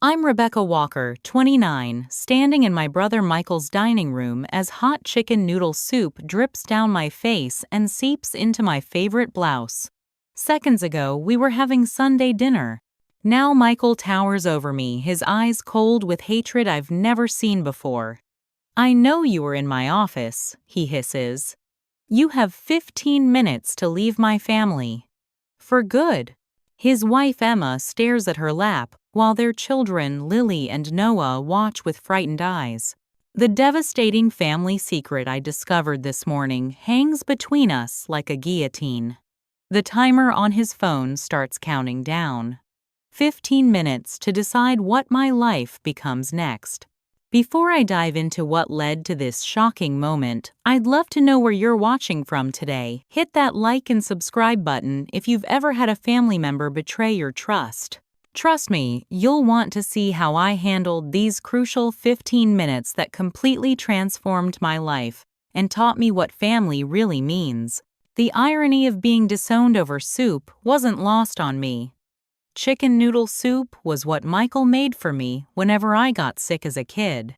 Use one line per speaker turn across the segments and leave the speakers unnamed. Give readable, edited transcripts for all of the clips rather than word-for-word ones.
I'm Rebecca Walker, 29, standing in my brother Michael's dining room as hot chicken noodle soup drips down my face and seeps into my favorite blouse. Seconds ago, we were having Sunday dinner. Now Michael towers over me, his eyes cold with hatred I've never seen before. "I know you were in my office," he hisses. "You have 15 minutes to leave my family." For good. His wife Emma stares at her lap, while their children Lily and Noah watch with frightened eyes. The devastating family secret I discovered this morning hangs between us like a guillotine. The timer on his phone starts counting down. 15 minutes to decide what my life becomes next. Before I dive into what led to this shocking moment, I'd love to know where you're watching from today. Hit that like and subscribe button if you've ever had a family member betray your trust. Trust me, you'll want to see how I handled these crucial 15 minutes that completely transformed my life and taught me what family really means. The irony of being disowned over soup wasn't lost on me. Chicken noodle soup was what Michael made for me whenever I got sick as a kid.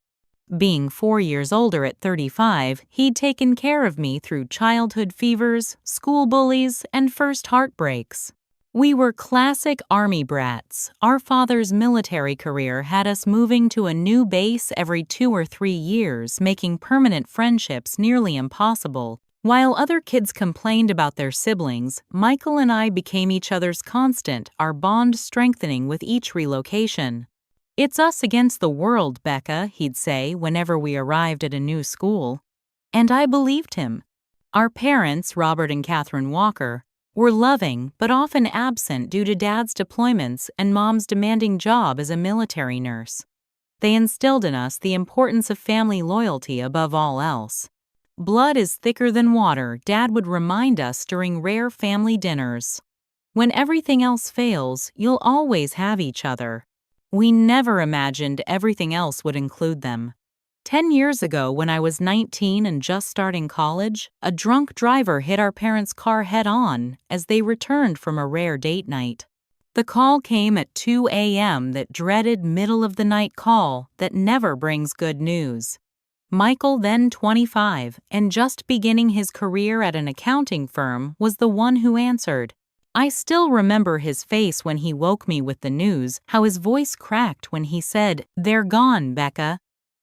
Being 4 years older at 35, he'd taken care of me through childhood fevers, school bullies, and first heartbreaks. We were classic Army brats. Our father's military career had us moving to a new base every 2 or 3 years, making permanent friendships nearly impossible. While other kids complained about their siblings, Michael and I became each other's constant, our bond strengthening with each relocation. "It's us against the world, Becca," he'd say whenever we arrived at a new school. And I believed him. Our parents, Robert and Catherine Walker, were loving but often absent due to Dad's deployments and Mom's demanding job as a military nurse. They instilled in us the importance of family loyalty above all else. "Blood is thicker than water," Dad would remind us during rare family dinners. "When everything else fails, you'll always have each other." We never imagined everything else would include them. 10 years ago, when I was 19 and just starting college, a drunk driver hit our parents' car head-on as they returned from a rare date night. The call came at 2 a.m., that dreaded middle-of-the-night call that never brings good news. Michael, then 25, and just beginning his career at an accounting firm, was the one who answered. I still remember his face when he woke me with the news, how his voice cracked when he said, "They're gone, Becca."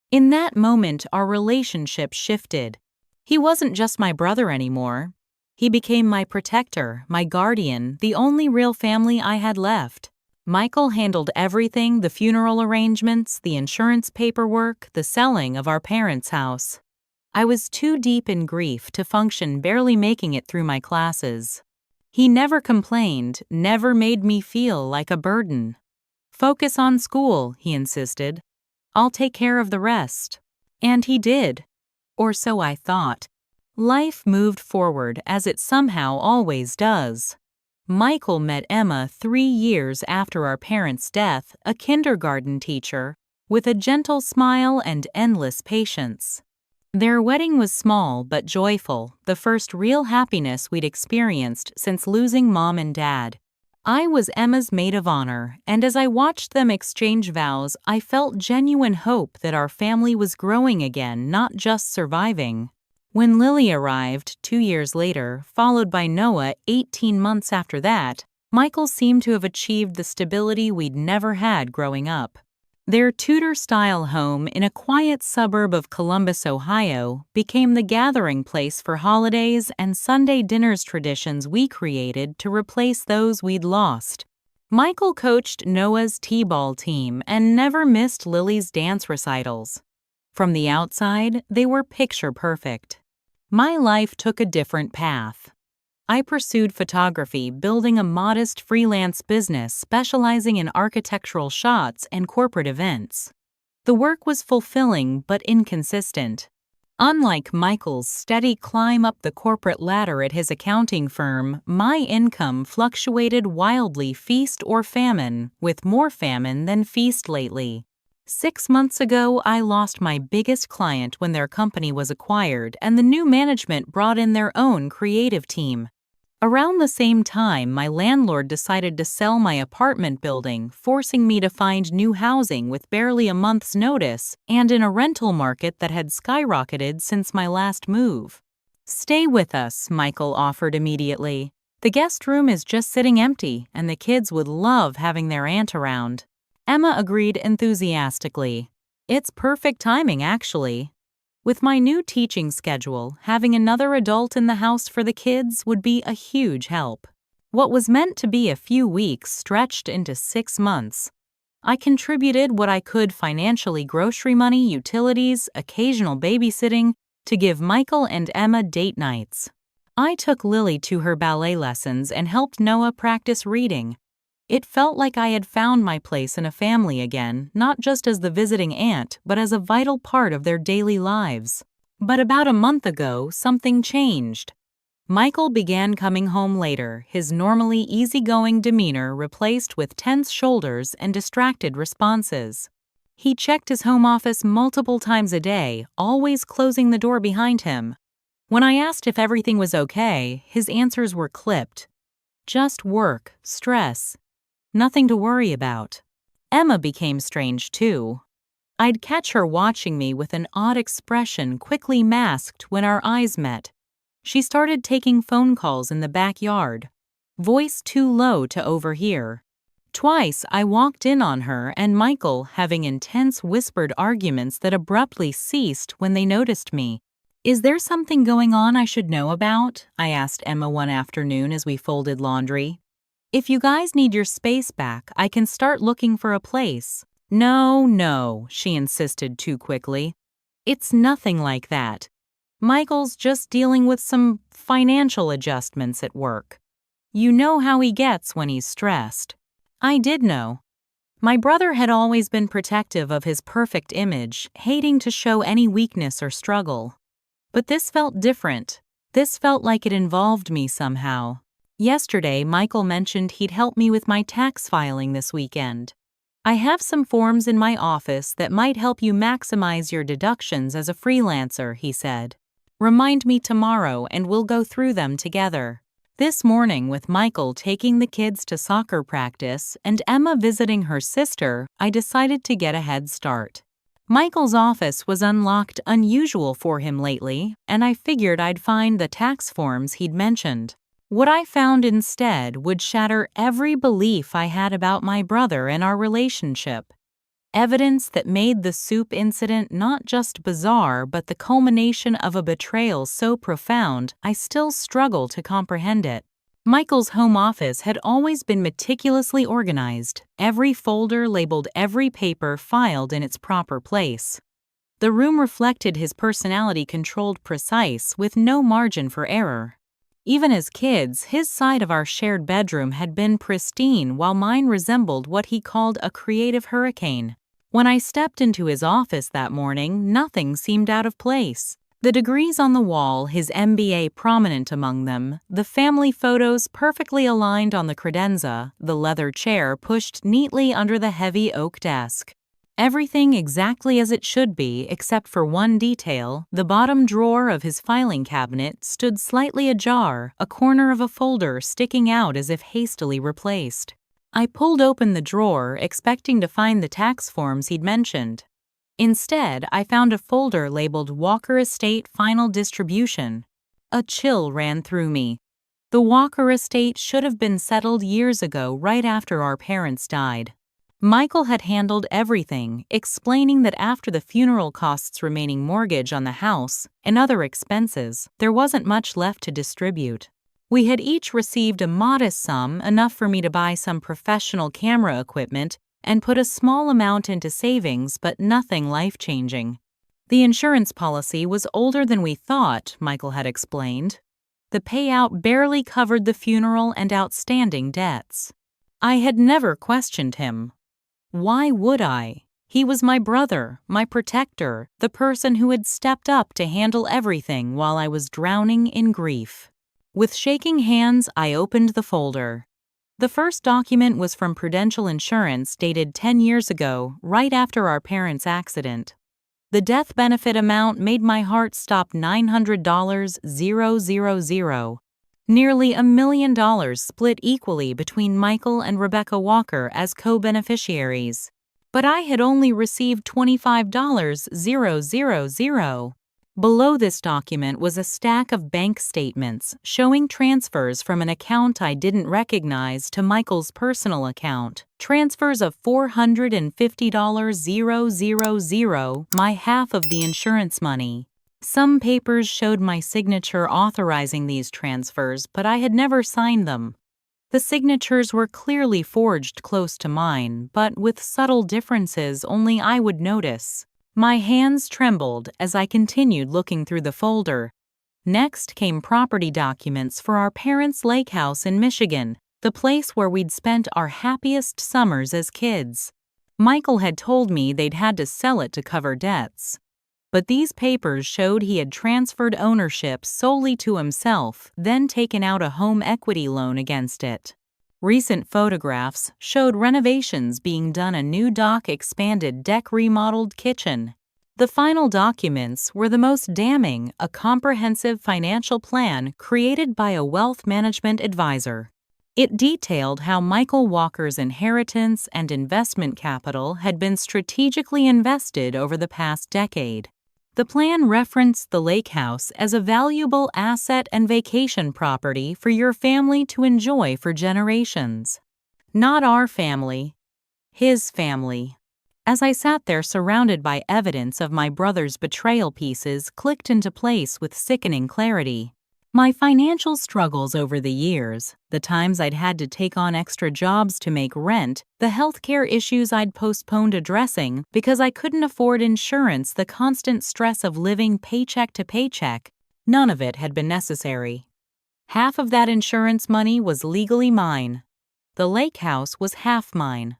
In that moment, our relationship shifted. He wasn't just my brother anymore. He became my protector, my guardian, the only real family I had left. Michael handled everything: the funeral arrangements, the insurance paperwork, the selling of our parents' house. I was too deep in grief to function, barely making it through my classes. He never complained, never made me feel like a burden. "Focus on school," he insisted. "I'll take care of the rest." And he did. Or so I thought. Life moved forward, as it somehow always does. Michael met Emma 3 years after our parents' death, a kindergarten teacher, with a gentle smile and endless patience. Their wedding was small but joyful, the first real happiness we'd experienced since losing Mom and Dad. I was Emma's maid of honor, and as I watched them exchange vows, I felt genuine hope that our family was growing again, not just surviving. When Lily arrived 2 years later, followed by Noah 18 months after that, Michael seemed to have achieved the stability we'd never had growing up. Their Tudor-style home in a quiet suburb of Columbus, Ohio, became the gathering place for holidays and Sunday dinners, traditions we created to replace those we'd lost. Michael coached Noah's t-ball team and never missed Lily's dance recitals. From the outside, they were picture perfect. My life took a different path. I pursued photography, building a modest freelance business specializing in architectural shots and corporate events. The work was fulfilling but inconsistent. Unlike Michael's steady climb up the corporate ladder at his accounting firm, my income fluctuated wildly, feast or famine, with more famine than feast lately. 6 months ago, I lost my biggest client when their company was acquired and the new management brought in their own creative team. Around the same time, my landlord decided to sell my apartment building, forcing me to find new housing with barely a month's notice and in a rental market that had skyrocketed since my last move. "Stay with us," Michael offered immediately. "The guest room is just sitting empty, and the kids would love having their aunt around." Emma agreed enthusiastically. "It's perfect timing, actually." With my new teaching schedule, having another adult in the house for the kids would be a huge help. What was meant to be a few weeks stretched into 6 months. I contributed what I could financially: grocery money, utilities, occasional babysitting, to give Michael and Emma date nights. I took Lily to her ballet lessons and helped Noah practice reading. It felt like I had found my place in a family again, not just as the visiting aunt, but as a vital part of their daily lives. But about a month ago, something changed. Michael began coming home later, his normally easygoing demeanor replaced with tense shoulders and distracted responses. He checked his home office multiple times a day, always closing the door behind him. When I asked if everything was okay, his answers were clipped. "Just work, stress. Nothing to worry about." Emma became strange too. I'd catch her watching me with an odd expression quickly masked when our eyes met. She started taking phone calls in the backyard, voice too low to overhear. Twice I walked in on her and Michael having intense whispered arguments that abruptly ceased when they noticed me. "Is there something going on I should know about?" I asked Emma one afternoon as we folded laundry. "If you guys need your space back, I can start looking for a place." No, she insisted too quickly. "It's nothing like that. Michael's just dealing with some financial adjustments at work. You know how he gets when he's stressed." I did know. My brother had always been protective of his perfect image, hating to show any weakness or struggle. But this felt different. This felt like it involved me somehow. Yesterday, Michael mentioned he'd help me with my tax filing this weekend. "I have some forms in my office that might help you maximize your deductions as a freelancer," he said. "Remind me tomorrow and we'll go through them together." This morning, with Michael taking the kids to soccer practice and Emma visiting her sister, I decided to get a head start. Michael's office was unlocked, unusual for him lately, and I figured I'd find the tax forms he'd mentioned. What I found instead would shatter every belief I had about my brother and our relationship. Evidence that made the soup incident not just bizarre, but the culmination of a betrayal so profound I still struggle to comprehend it. Michael's home office had always been meticulously organized, every folder labeled, every paper filed in its proper place. The room reflected his personality, controlled, precise, with no margin for error. Even as kids, his side of our shared bedroom had been pristine while mine resembled what he called a creative hurricane. When I stepped into his office that morning, nothing seemed out of place. The degrees on the wall, his MBA prominent among them, the family photos perfectly aligned on the credenza, the leather chair pushed neatly under the heavy oak desk. Everything exactly as it should be, except for one detail: the bottom drawer of his filing cabinet stood slightly ajar, a corner of a folder sticking out as if hastily replaced. I pulled open the drawer, expecting to find the tax forms he'd mentioned. Instead, I found a folder labeled Walker Estate Final Distribution. A chill ran through me. The Walker estate should have been settled years ago, right after our parents died. Michael had handled everything, explaining that after the funeral costs, remaining mortgage on the house, and other expenses, there wasn't much left to distribute. We had each received a modest sum, enough for me to buy some professional camera equipment and put a small amount into savings, but nothing life-changing. The insurance policy was older than we thought, Michael had explained. The payout barely covered the funeral and outstanding debts. I had never questioned him. Why would I? He was my brother, my protector, the person who had stepped up to handle everything while I was drowning in grief. With shaking hands, I opened the folder. The first document was from Prudential Insurance, dated 10 years ago, right after our parents' accident. The death benefit amount made my heart stop: $900,000. Nearly $1 million split equally between Michael and Rebecca Walker as co-beneficiaries. But I had only received $25,000. Below this document was a stack of bank statements showing transfers from an account I didn't recognize to Michael's personal account. Transfers of $450,000, my half of the insurance money. Some papers showed my signature authorizing these transfers, but I had never signed them. The signatures were clearly forged close to mine, but with subtle differences only I would notice. My hands trembled as I continued looking through the folder. Next came property documents for our parents' lake house in Michigan, the place where we'd spent our happiest summers as kids. Michael had told me they'd had to sell it to cover debts. But these papers showed he had transferred ownership solely to himself, then taken out a home equity loan against it. Recent photographs showed renovations being done, a new dock, expanded deck, remodeled kitchen. The final documents were the most damning, a comprehensive financial plan created by a wealth management advisor. It detailed how Michael Walker's inheritance and investment capital had been strategically invested over the past decade. The plan referenced the lake house as a valuable asset and vacation property for your family to enjoy for generations. Not our family, his family. As I sat there surrounded by evidence of my brother's betrayal, pieces clicked into place with sickening clarity. My financial struggles over the years, the times I'd had to take on extra jobs to make rent, the healthcare issues I'd postponed addressing because I couldn't afford insurance, the constant stress of living paycheck to paycheck, none of it had been necessary. Half of that insurance money was legally mine. The lake house was half mine.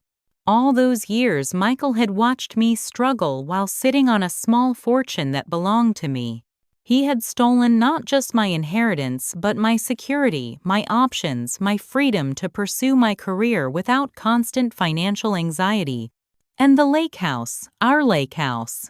All those years, Michael had watched me struggle while sitting on a small fortune that belonged to me. He had stolen not just my inheritance, but my security, my options, my freedom to pursue my career without constant financial anxiety. And the lake house, our lake house.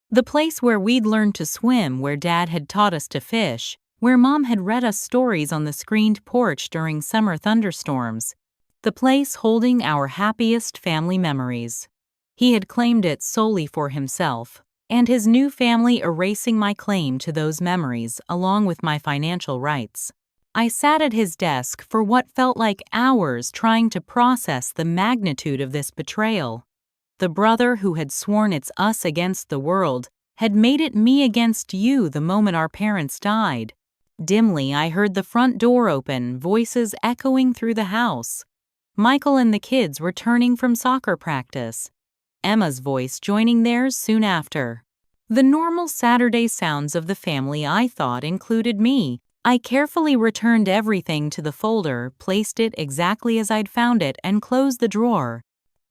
The place where we'd learned to swim, where Dad had taught us to fish, where Mom had read us stories on the screened porch during summer thunderstorms. The place holding our happiest family memories. He had claimed it solely for himself, and his new family erasing my claim to those memories along with my financial rights. I sat at his desk for what felt like hours trying to process the magnitude of this betrayal. The brother who had sworn it's us against the world had made it me against you the moment our parents died. Dimly, I heard the front door open, voices echoing through the house. Michael and the kids returning from soccer practice. Emma's voice joining theirs soon after. The normal Saturday sounds of the family I thought included me. I carefully returned everything to the folder, placed it exactly as I'd found it, and closed the drawer.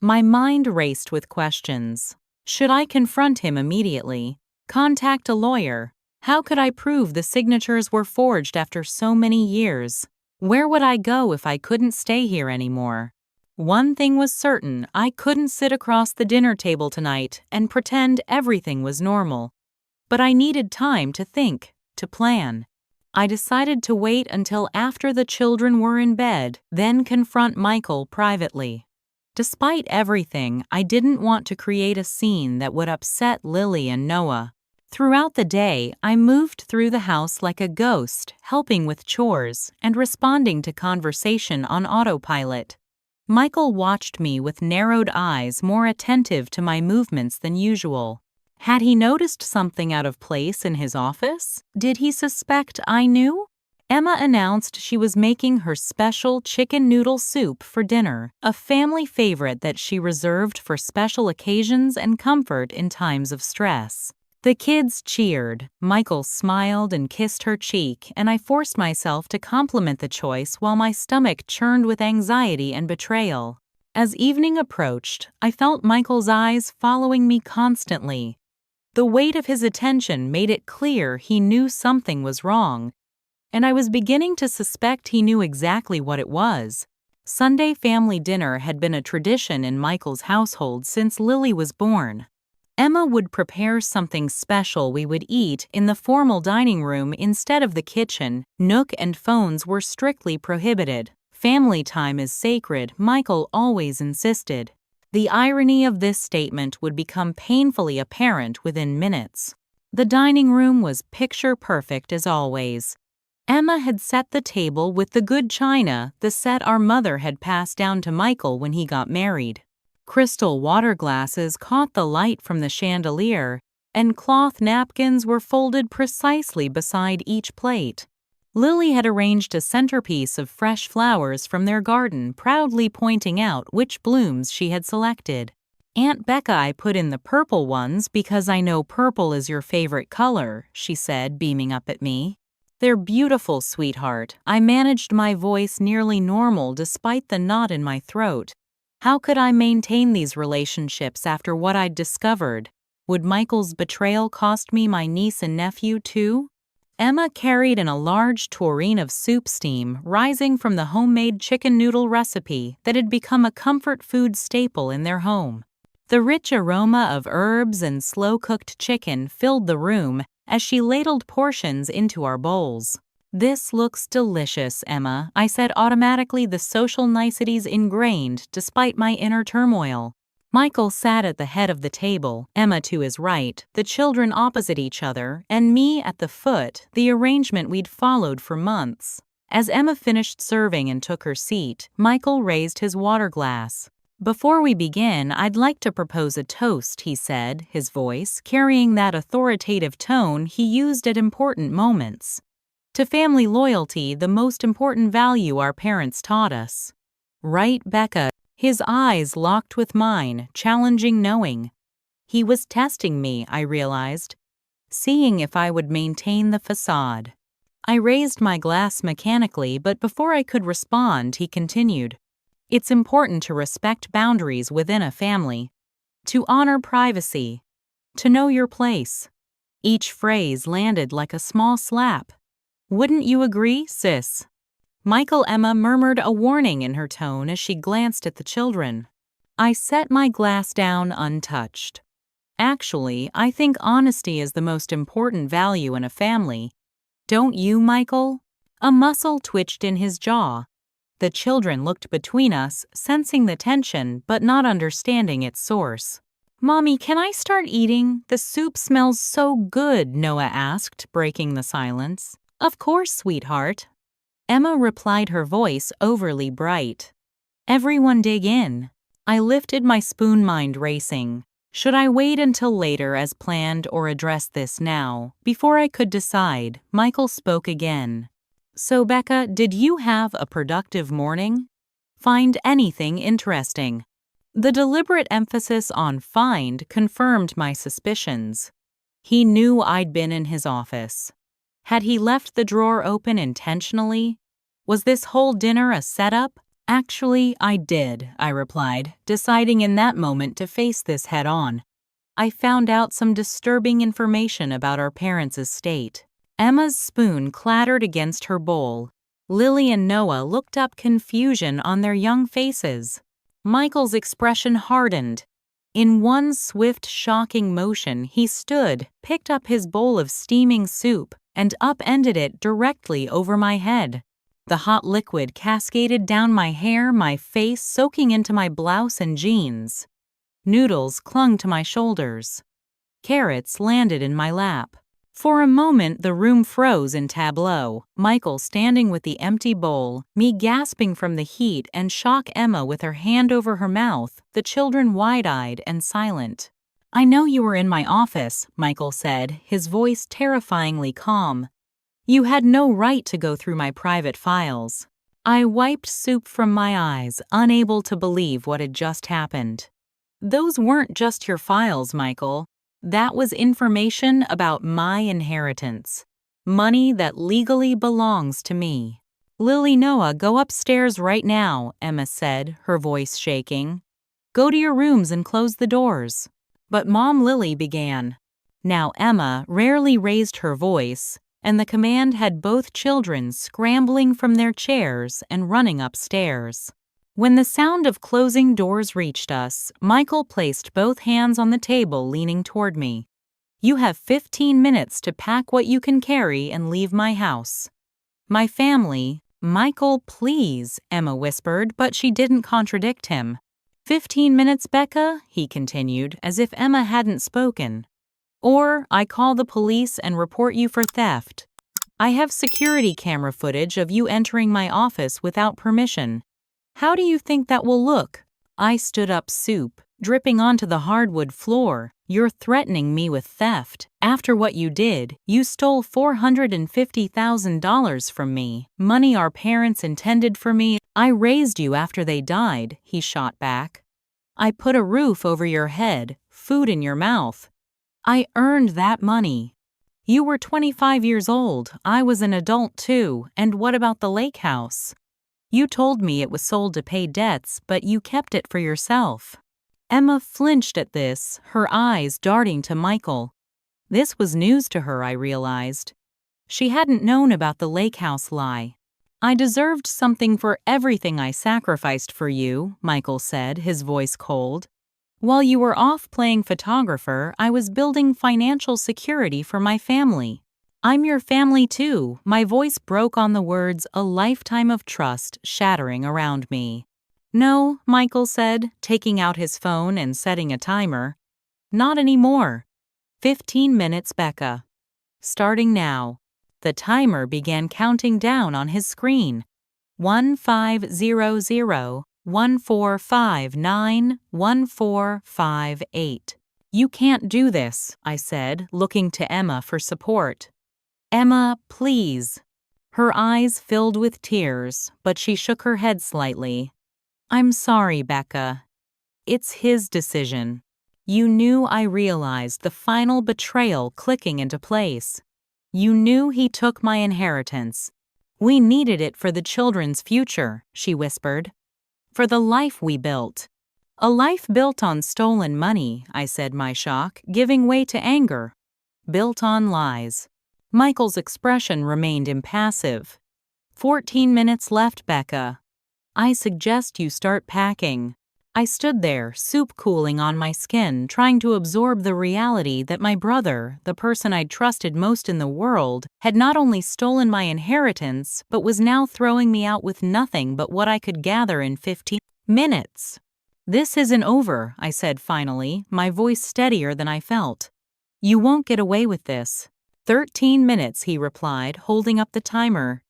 My mind raced with questions. Should I confront him immediately? Contact a lawyer? How could I prove the signatures were forged after so many years? Where would I go if I couldn't stay here anymore? One thing was certain, I couldn't sit across the dinner table tonight and pretend everything was normal. But I needed time to think, to plan. I decided to wait until after the children were in bed, then confront Michael privately. Despite everything, I didn't want to create a scene that would upset Lily and Noah. Throughout the day, I moved through the house like a ghost, helping with chores and responding to conversation on autopilot. Michael watched me with narrowed eyes, more attentive to my movements than usual. Had he noticed something out of place in his office? Did he suspect I knew? Emma announced she was making her special chicken noodle soup for dinner, a family favorite that she reserved for special occasions and comfort in times of stress. The kids cheered, Michael smiled and kissed her cheek, and I forced myself to compliment the choice while my stomach churned with anxiety and betrayal. As evening approached, I felt Michael's eyes following me constantly. The weight of his attention made it clear he knew something was wrong, and I was beginning to suspect he knew exactly what it was. Sunday family dinner had been a tradition in Michael's household since Lily was born. Emma would prepare something special we would eat in the formal dining room instead of the kitchen. Nook and phones were strictly prohibited. Family time is sacred, Michael always insisted. The irony of this statement would become painfully apparent within minutes. The dining room was picture perfect as always. Emma had set the table with the good china, the set our mother had passed down to Michael when he got married. Crystal water glasses caught the light from the chandelier, and cloth napkins were folded precisely beside each plate. Lily had arranged a centerpiece of fresh flowers from their garden, proudly pointing out which blooms she had selected. "Aunt Becca, I put in the purple ones because I know purple is your favorite color," she said, beaming up at me. "They're beautiful, sweetheart." I managed my voice nearly normal despite the knot in my throat. How could I maintain these relationships after what I'd discovered? Would Michael's betrayal cost me my niece and nephew too? Emma carried in a large tureen of soup steam rising from the homemade chicken noodle recipe that had become a comfort food staple in their home. The rich aroma of herbs and slow-cooked chicken filled the room as she ladled portions into our bowls. "This looks delicious, Emma," I said, automatically, the social niceties ingrained despite my inner turmoil. Michael sat at the head of the table, Emma to his right, the children opposite each other, and me at the foot, the arrangement we'd followed for months. As Emma finished serving and took her seat, Michael raised his water glass. "Before we begin, I'd like to propose a toast," he said, his voice carrying that authoritative tone he used at important moments. "To family loyalty, the most important value our parents taught us." "Right, Becca?" His eyes locked with mine, challenging knowing. He was testing me, I realized, seeing if I would maintain the facade. I raised my glass mechanically, but before I could respond, he continued. "It's important to respect boundaries within a family, to honor privacy, to know your place." Each phrase landed like a small slap. "Wouldn't you agree, sis?" Emma murmured a warning in her tone as she glanced at the children. I set my glass down untouched. "Actually, I think honesty is the most important value in a family. Don't you, Michael?" A muscle twitched in his jaw. The children looked between us, sensing the tension but not understanding its source. "Mommy, can I start eating? The soup smells so good," Noah asked, breaking the silence. "Of course, sweetheart," Emma replied, her voice overly bright. "Everyone dig in." I lifted my spoon, mind racing. Should I wait until later as planned or address this now? Before I could decide, Michael spoke again. "So, Becca, did you have a productive morning? Find anything interesting?" The deliberate emphasis on "find" confirmed my suspicions. He knew I'd been in his office. Had he left the drawer open intentionally? Was this whole dinner a setup? "Actually, I did," I replied, deciding in that moment to face this head-on. "I found out some disturbing information about our parents' estate." Emma's spoon clattered against her bowl. Lily and Noah looked up, confusion on their young faces. Michael's expression hardened. In one swift, shocking motion, he stood, picked up his bowl of steaming soup, and upended it directly over my head. The hot liquid cascaded down my hair, my face soaking into my blouse and jeans. Noodles clung to my shoulders. Carrots landed in my lap. For a moment, the room froze in tableau, Michael standing with the empty bowl, me gasping from the heat and shock, Emma with her hand over her mouth, the children wide-eyed and silent. "I know you were in my office," Michael said, his voice terrifyingly calm. "You had no right to go through my private files." I wiped soup from my eyes, unable to believe what had just happened. "Those weren't just your files, Michael. That was information about my inheritance. Money that legally belongs to me." "Lily, Noah, go upstairs right now," Emma said, her voice shaking. "Go to your rooms and close the doors." "But Mom," Lily began. Now Emma rarely raised her voice, and the command had both children scrambling from their chairs and running upstairs. When the sound of closing doors reached us, Michael placed both hands on the table, leaning toward me. "You have 15 minutes to pack what you can carry and leave my house." "My family—" "Michael, please," Emma whispered, but she didn't contradict him. "15 minutes, Becca," he continued, as if Emma hadn't spoken. "Or I call the police and report you for theft. I have security camera footage of you entering my office without permission. How do you think that will look?" I stood up, soup dripping onto the hardwood floor. "You're threatening me with theft. After what you did, you stole $450,000 from me, money our parents intended for me. I raised you after they died," he shot back. "I put a roof over your head, food in your mouth. I earned that money. You were 25 years old, I was an adult too, and what about the lake house? You told me it was sold to pay debts, but you kept it for yourself." Emma flinched at this, her eyes darting to Michael. This was news to her, I realized. She hadn't known about the lake house lie. "I deserved something for everything I sacrificed for you," Michael said, his voice cold. "While you were off playing photographer, I was building financial security for my family. I'm your family too." My voice broke on the words, a lifetime of trust shattering around me. "No," Michael said, taking out his phone and setting a timer. "Not anymore. 15 minutes, Becca. Starting now." The timer began counting down on his screen. 1500, 1459, 1458. "You can't do this," I said, looking to Emma for support. "Emma, please." Her eyes filled with tears, but she shook her head slightly. "I'm sorry, Becca. It's his decision." "You knew," I realized, the final betrayal clicking into place. "You knew he took my inheritance. We needed it for the children's future," she whispered. "For the life we built." "A life built on stolen money," I said, my shock giving way to anger. "Built on lies." Michael's expression remained impassive. 14 minutes left, Becca. I suggest you start packing." I stood there, soup cooling on my skin, trying to absorb the reality that my brother, the person I'd trusted most in the world, had not only stolen my inheritance, but was now throwing me out with nothing but what I could gather in 15 minutes. "This isn't over," I said finally, my voice steadier than I felt. "You won't get away with this." 13 minutes, he replied, holding up the timer.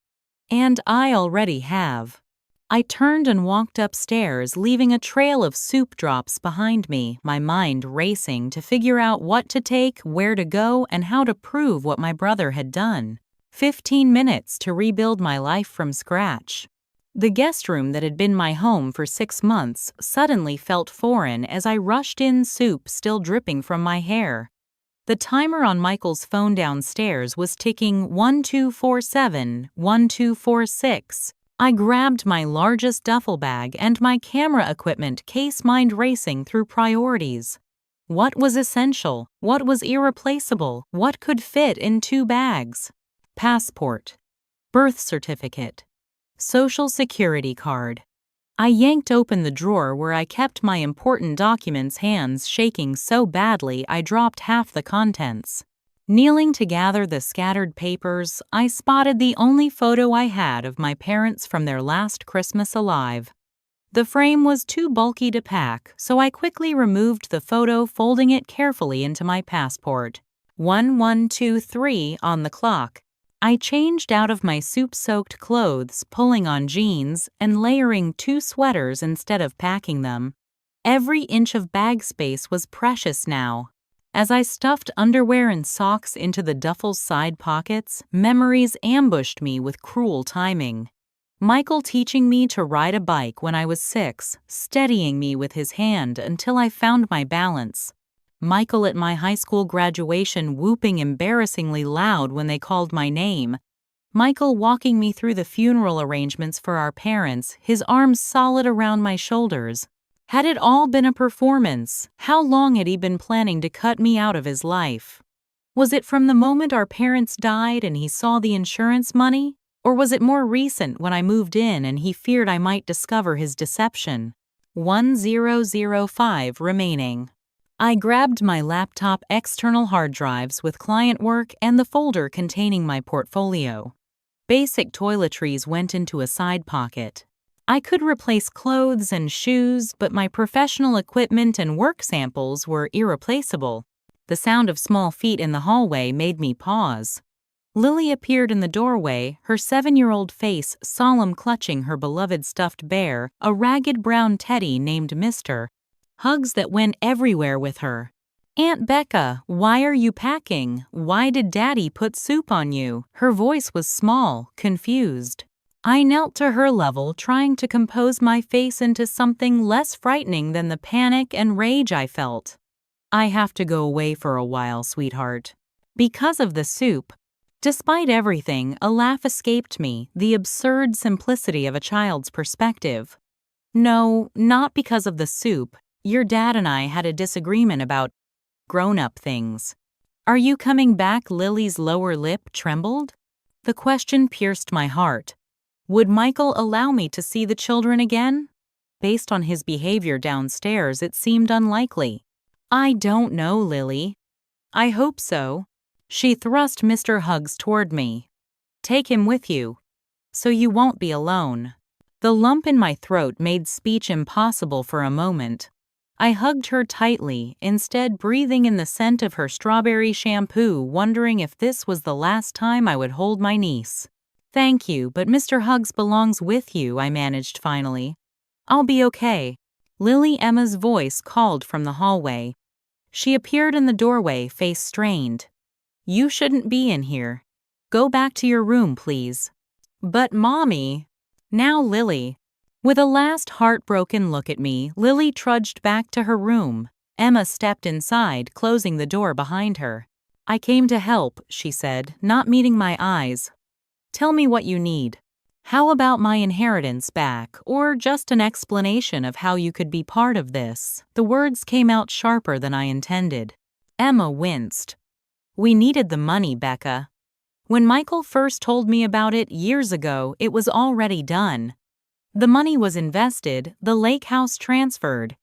"And I already have." I turned and walked upstairs, leaving a trail of soup drops behind me, my mind racing to figure out what to take, where to go, and how to prove what my brother had done. 15 minutes to rebuild my life from scratch. The guest room that had been my home for 6 months suddenly felt foreign as I rushed in, soup still dripping from my hair. The timer on Michael's phone downstairs was ticking 1247, 1246. I grabbed my largest duffel bag and my camera equipment case, mind racing through priorities. What was essential? What was irreplaceable? What could fit in 2 bags? Passport. Birth certificate. Social security card. I yanked open the drawer where I kept my important documents, hands shaking so badly I dropped half the contents. Kneeling to gather the scattered papers, I spotted the only photo I had of my parents from their last Christmas alive. The frame was too bulky to pack, so I quickly removed the photo, folding it carefully into my passport. 1123 on the clock. I changed out of my soup-soaked clothes, pulling on jeans and layering 2 sweaters instead of packing them. Every inch of bag space was precious now. As I stuffed underwear and socks into the duffel's side pockets, memories ambushed me with cruel timing. Michael teaching me to ride a bike when I was 6, steadying me with his hand until I found my balance. Michael at my high school graduation whooping embarrassingly loud when they called my name. Michael walking me through the funeral arrangements for our parents, his arms solid around my shoulders. Had it all been a performance? How long had he been planning to cut me out of his life? Was it from the moment our parents died and he saw the insurance money? Or was it more recent when I moved in and he feared I might discover his deception? 1005 remaining. I grabbed my laptop external hard drives with client work and the folder containing my portfolio. Basic toiletries went into a side pocket. I could replace clothes and shoes, but my professional equipment and work samples were irreplaceable. The sound of small feet in the hallway made me pause. Lily appeared in the doorway, her 7-year-old face solemn, clutching her beloved stuffed bear, a ragged brown teddy named Mister. Hugs that went everywhere with her. "Aunt Becca, why are you packing? Why did Daddy put soup on you?" Her voice was small, confused. I knelt to her level, trying to compose my face into something less frightening than the panic and rage I felt. "I have to go away for a while, sweetheart. Because of the soup." Despite everything, a laugh escaped me, the absurd simplicity of a child's perspective. "No, not because of the soup. Your dad and I had a disagreement about grown-up things." "Are you coming back?" Lily's lower lip trembled. The question pierced my heart. Would Michael allow me to see the children again? Based on his behavior downstairs, it seemed unlikely. "I don't know, Lily." "I hope so." She thrust Mr. Hugs toward me. "Take him with you, so you won't be alone." The lump in my throat made speech impossible for a moment. I hugged her tightly, instead breathing in the scent of her strawberry shampoo, wondering if this was the last time I would hold my niece. "Thank you, but Mr. Hugs belongs with you," I managed finally. "I'll be okay." Lily Emma's voice called from the hallway. She appeared in the doorway, face strained. "You shouldn't be in here. Go back to your room, please." "But Mommy." "Now, Lily." With a last heartbroken look at me, Lily trudged back to her room. Emma stepped inside, closing the door behind her. "I came to help," she said, not meeting my eyes. "Tell me what you need. How about my inheritance back, or just an explanation of how you could be part of this?" The words came out sharper than I intended. Emma winced. "We needed the money, Becca. When Michael first told me about it years ago, it was already done. The money was invested, the lake house transferred.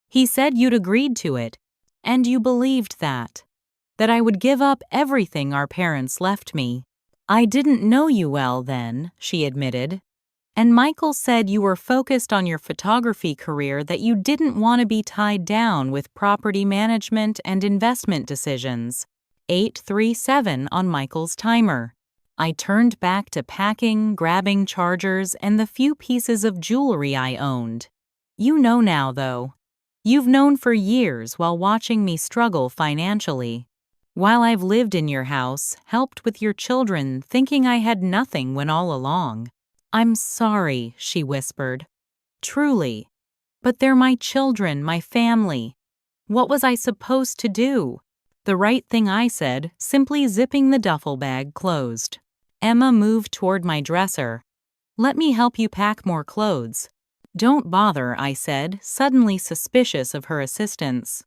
He said you'd agreed to it, and you believed that. That I would give up everything our parents left me." "I didn't know you well then," she admitted. "And Michael said you were focused on your photography career, that you didn't want to be tied down with property management and investment decisions." 837 on Michael's timer. I turned back to packing, grabbing chargers, and the few pieces of jewelry I owned. "You know now, though. You've known for years while watching me struggle financially. While I've lived in your house, helped with your children, thinking I had nothing when all along." "I'm sorry," she whispered. "Truly. But they're my children, my family. What was I supposed to do?" "The right thing," I said, simply zipping the duffel bag closed. Emma moved toward my dresser. "Let me help you pack more clothes." "Don't bother," I said, suddenly suspicious of her assistance.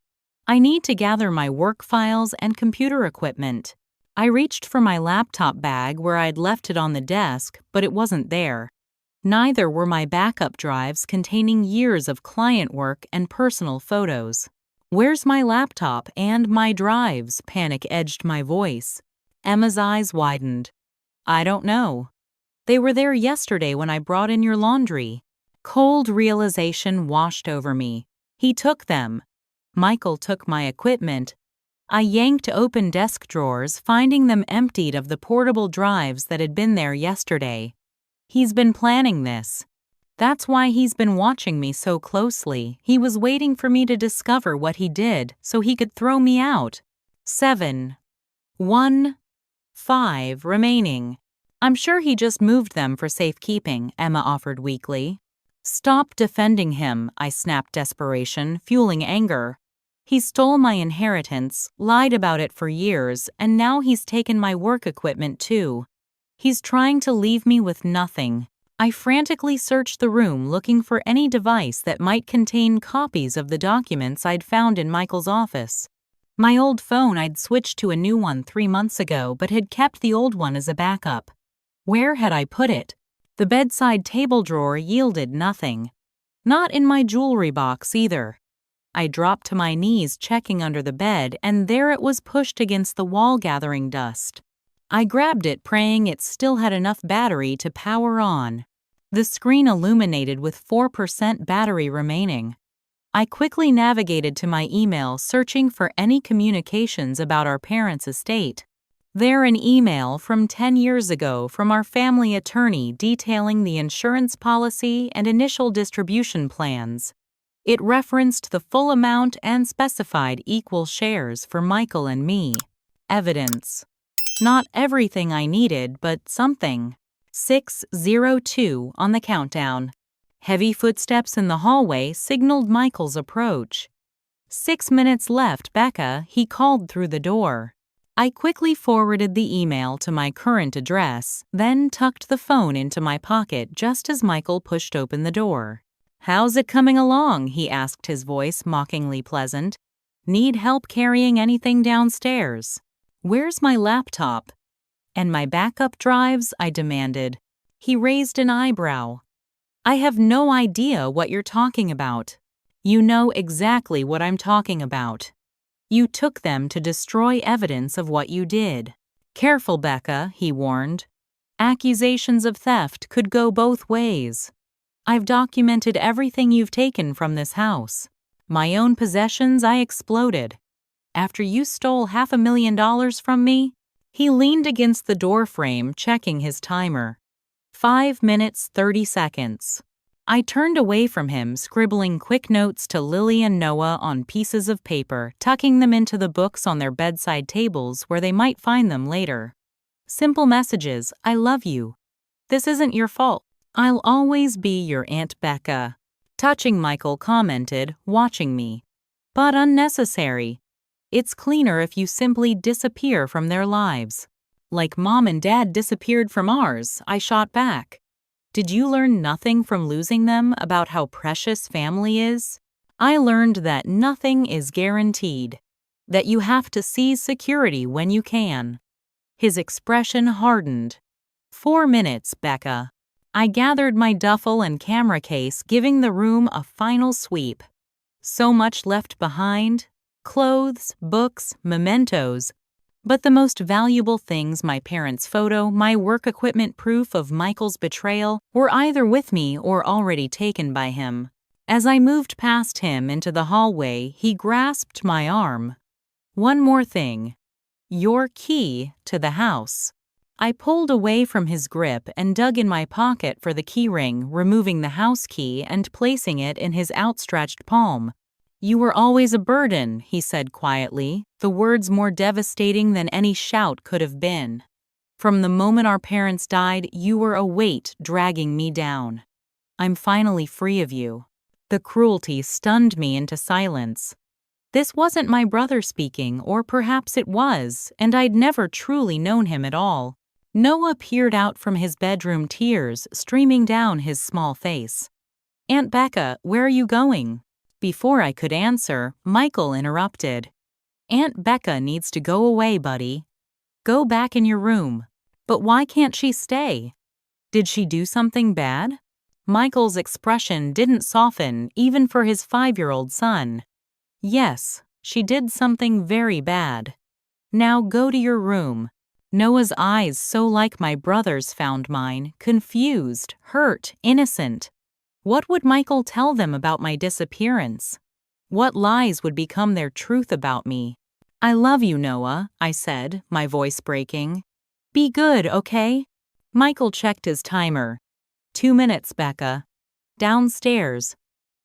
"I need to gather my work files and computer equipment." I reached for my laptop bag where I'd left it on the desk, but it wasn't there. Neither were my backup drives containing years of client work and personal photos. "Where's my laptop and my drives?" Panic edged my voice. Emma's eyes widened. "I don't know. They were there yesterday when I brought in your laundry." Cold realization washed over me. He took them. Michael took my equipment. I yanked open desk drawers, finding them emptied of the portable drives that had been there yesterday. He's been planning this. That's why he's been watching me so closely. He was waiting for me to discover what he did so he could throw me out. 7, 1, 5 remaining. "I'm sure he just moved them for safekeeping," Emma offered weakly. "Stop defending him," I snapped, desperation fueling anger. "He stole my inheritance, lied about it for years, and now he's taken my work equipment too. He's trying to leave me with nothing." I frantically searched the room looking for any device that might contain copies of the documents I'd found in Michael's office. My old phone, I'd switched to a new one 3 months ago, but had kept the old one as a backup. Where had I put it? The bedside table drawer yielded nothing. Not in my jewelry box either. I dropped to my knees checking under the bed, and there it was pushed against the wall gathering dust. I grabbed it praying it still had enough battery to power on. The screen illuminated with 4% battery remaining. I quickly navigated to my email searching for any communications about our parents' estate. There an email from 10 years ago from our family attorney detailing the insurance policy and initial distribution plans. It referenced the full amount and specified equal shares for Michael and me. Evidence. Not everything I needed, but something. 6:02 on the countdown. Heavy footsteps in the hallway signaled Michael's approach. 6 minutes left, Becca, he called through the door. I quickly forwarded the email to my current address, then tucked the phone into my pocket just as Michael pushed open the door. "How's it coming along?" he asked, his voice mockingly pleasant. "Need help carrying anything downstairs? Where's my laptop?" "And my backup drives?" I demanded. He raised an eyebrow. "I have no idea what you're talking about." "You know exactly what I'm talking about. You took them to destroy evidence of what you did." "Careful, Becca," he warned. "Accusations of theft could go both ways. I've documented everything you've taken from this house. My own possessions I exploded. After you stole $500,000 from me." He leaned against the doorframe, checking his timer. 5 minutes 30 seconds. I turned away from him, scribbling quick notes to Lily and Noah on pieces of paper, tucking them into the books on their bedside tables where they might find them later. Simple messages: "I love you. This isn't your fault. I'll always be your Aunt Becca." Touching Michael commented, watching me. "But unnecessary. It's cleaner if you simply disappear from their lives." "Like Mom and Dad disappeared from ours," I shot back. "Did you learn nothing from losing them about how precious family is?" "I learned that nothing is guaranteed. That you have to seize security when you can." His expression hardened. 4 minutes, Becca." I gathered my duffel and camera case, giving the room a final sweep. So much left behind. Clothes, books, mementos. But the most valuable things, my parents' photo, my work equipment, proof of Michael's betrayal, were either with me or already taken by him. As I moved past him into the hallway, he grasped my arm. "One more thing. Your key to the house." I pulled away from his grip and dug in my pocket for the keyring, removing the house key and placing it in his outstretched palm. "You were always a burden," he said quietly, the words more devastating than any shout could have been. "From the moment our parents died, you were a weight dragging me down. I'm finally free of you." The cruelty stunned me into silence. This wasn't my brother speaking, or perhaps it was, and I'd never truly known him at all. Noah peered out from his bedroom, tears streaming down his small face. "Aunt Becca, where are you going?" Before I could answer, Michael interrupted. "Aunt Becca needs to go away, buddy. Go back in your room." "But why can't she stay? Did she do something bad?" Michael's expression didn't soften, even for his 5-year-old son. "Yes, she did something very bad. Now go to your room." Noah's eyes, so like my brother's, found mine, confused, hurt, innocent. What would Michael tell them about my disappearance? What lies would become their truth about me? "I love you, Noah," I said, my voice breaking. "Be good, okay?" Michael checked his timer. 2 minutes, Becca. Downstairs.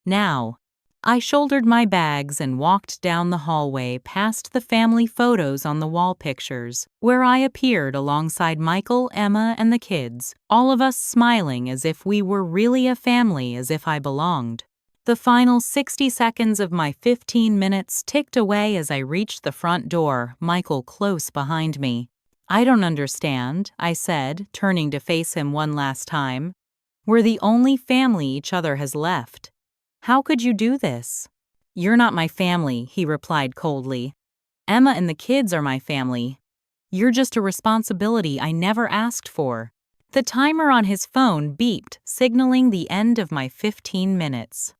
Now. I shouldered my bags and walked down the hallway past the family photos on the wall pictures, where I appeared alongside Michael, Emma, and the kids, all of us smiling as if we were really a family, as if I belonged. The final 60 seconds of my 15 minutes ticked away as I reached the front door, Michael close behind me. "I don't understand," I said, turning to face him one last time. "We're the only family each other has left. How could you do this?" "You're not my family," he replied coldly. "Emma and the kids are my family. You're just a responsibility I never asked for." The timer on his phone beeped, signaling the end of my 15 minutes.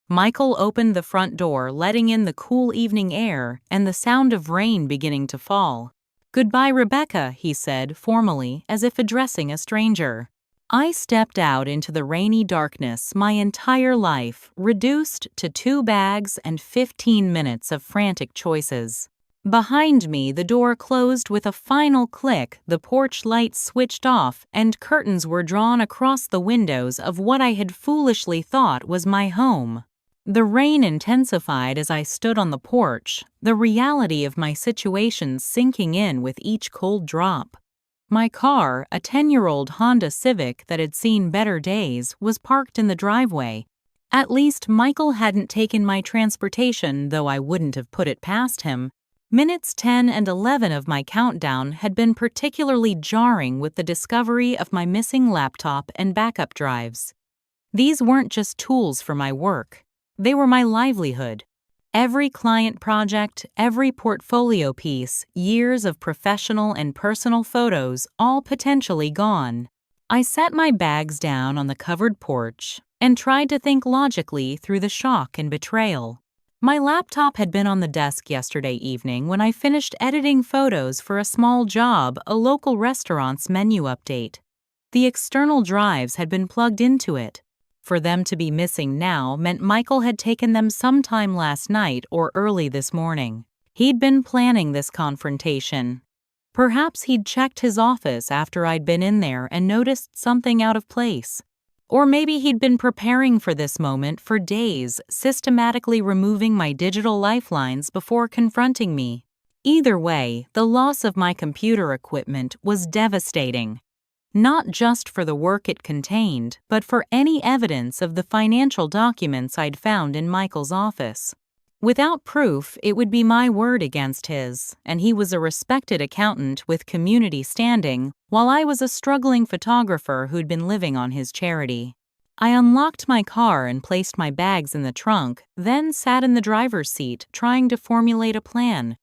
Michael opened the front door, letting in the cool evening air and the sound of rain beginning to fall. "Goodbye, Rebecca," he said formally, as if addressing a stranger. I stepped out into the rainy darkness, my entire life reduced to 2 bags and 15 minutes of frantic choices. Behind me, the door closed with a final click, the porch lights switched off, and curtains were drawn across the windows of what I had foolishly thought was my home. The rain intensified as I stood on the porch, the reality of my situation sinking in with each cold drop. My car, a 10-year-old Honda Civic that had seen better days, was parked in the driveway. At least Michael hadn't taken my transportation, though I wouldn't have put it past him. Minutes 10 and 11 of my countdown had been particularly jarring with the discovery of my missing laptop and backup drives. These weren't just tools for my work. They were my livelihood. Every client project, every portfolio piece, years of professional and personal photos, all potentially gone. I set my bags down on the covered porch and tried to think logically through the shock and betrayal. My laptop had been on the desk yesterday evening when I finished editing photos for a small job, a local restaurant's menu update. The external drives had been plugged into it. For them to be missing now meant Michael had taken them sometime last night or early this morning. He'd been planning this confrontation. Perhaps he'd checked his office after I'd been in there and noticed something out of place. Or maybe he'd been preparing for this moment for days, systematically removing my digital lifelines before confronting me. Either way, the loss of my computer equipment was devastating. Not just for the work it contained, but for any evidence of the financial documents I'd found in Michael's office. Without proof, it would be my word against his, and he was a respected accountant with community standing, while I was a struggling photographer who'd been living on his charity. I unlocked my car and placed my bags in the trunk, then sat in the driver's seat, trying to formulate a plan.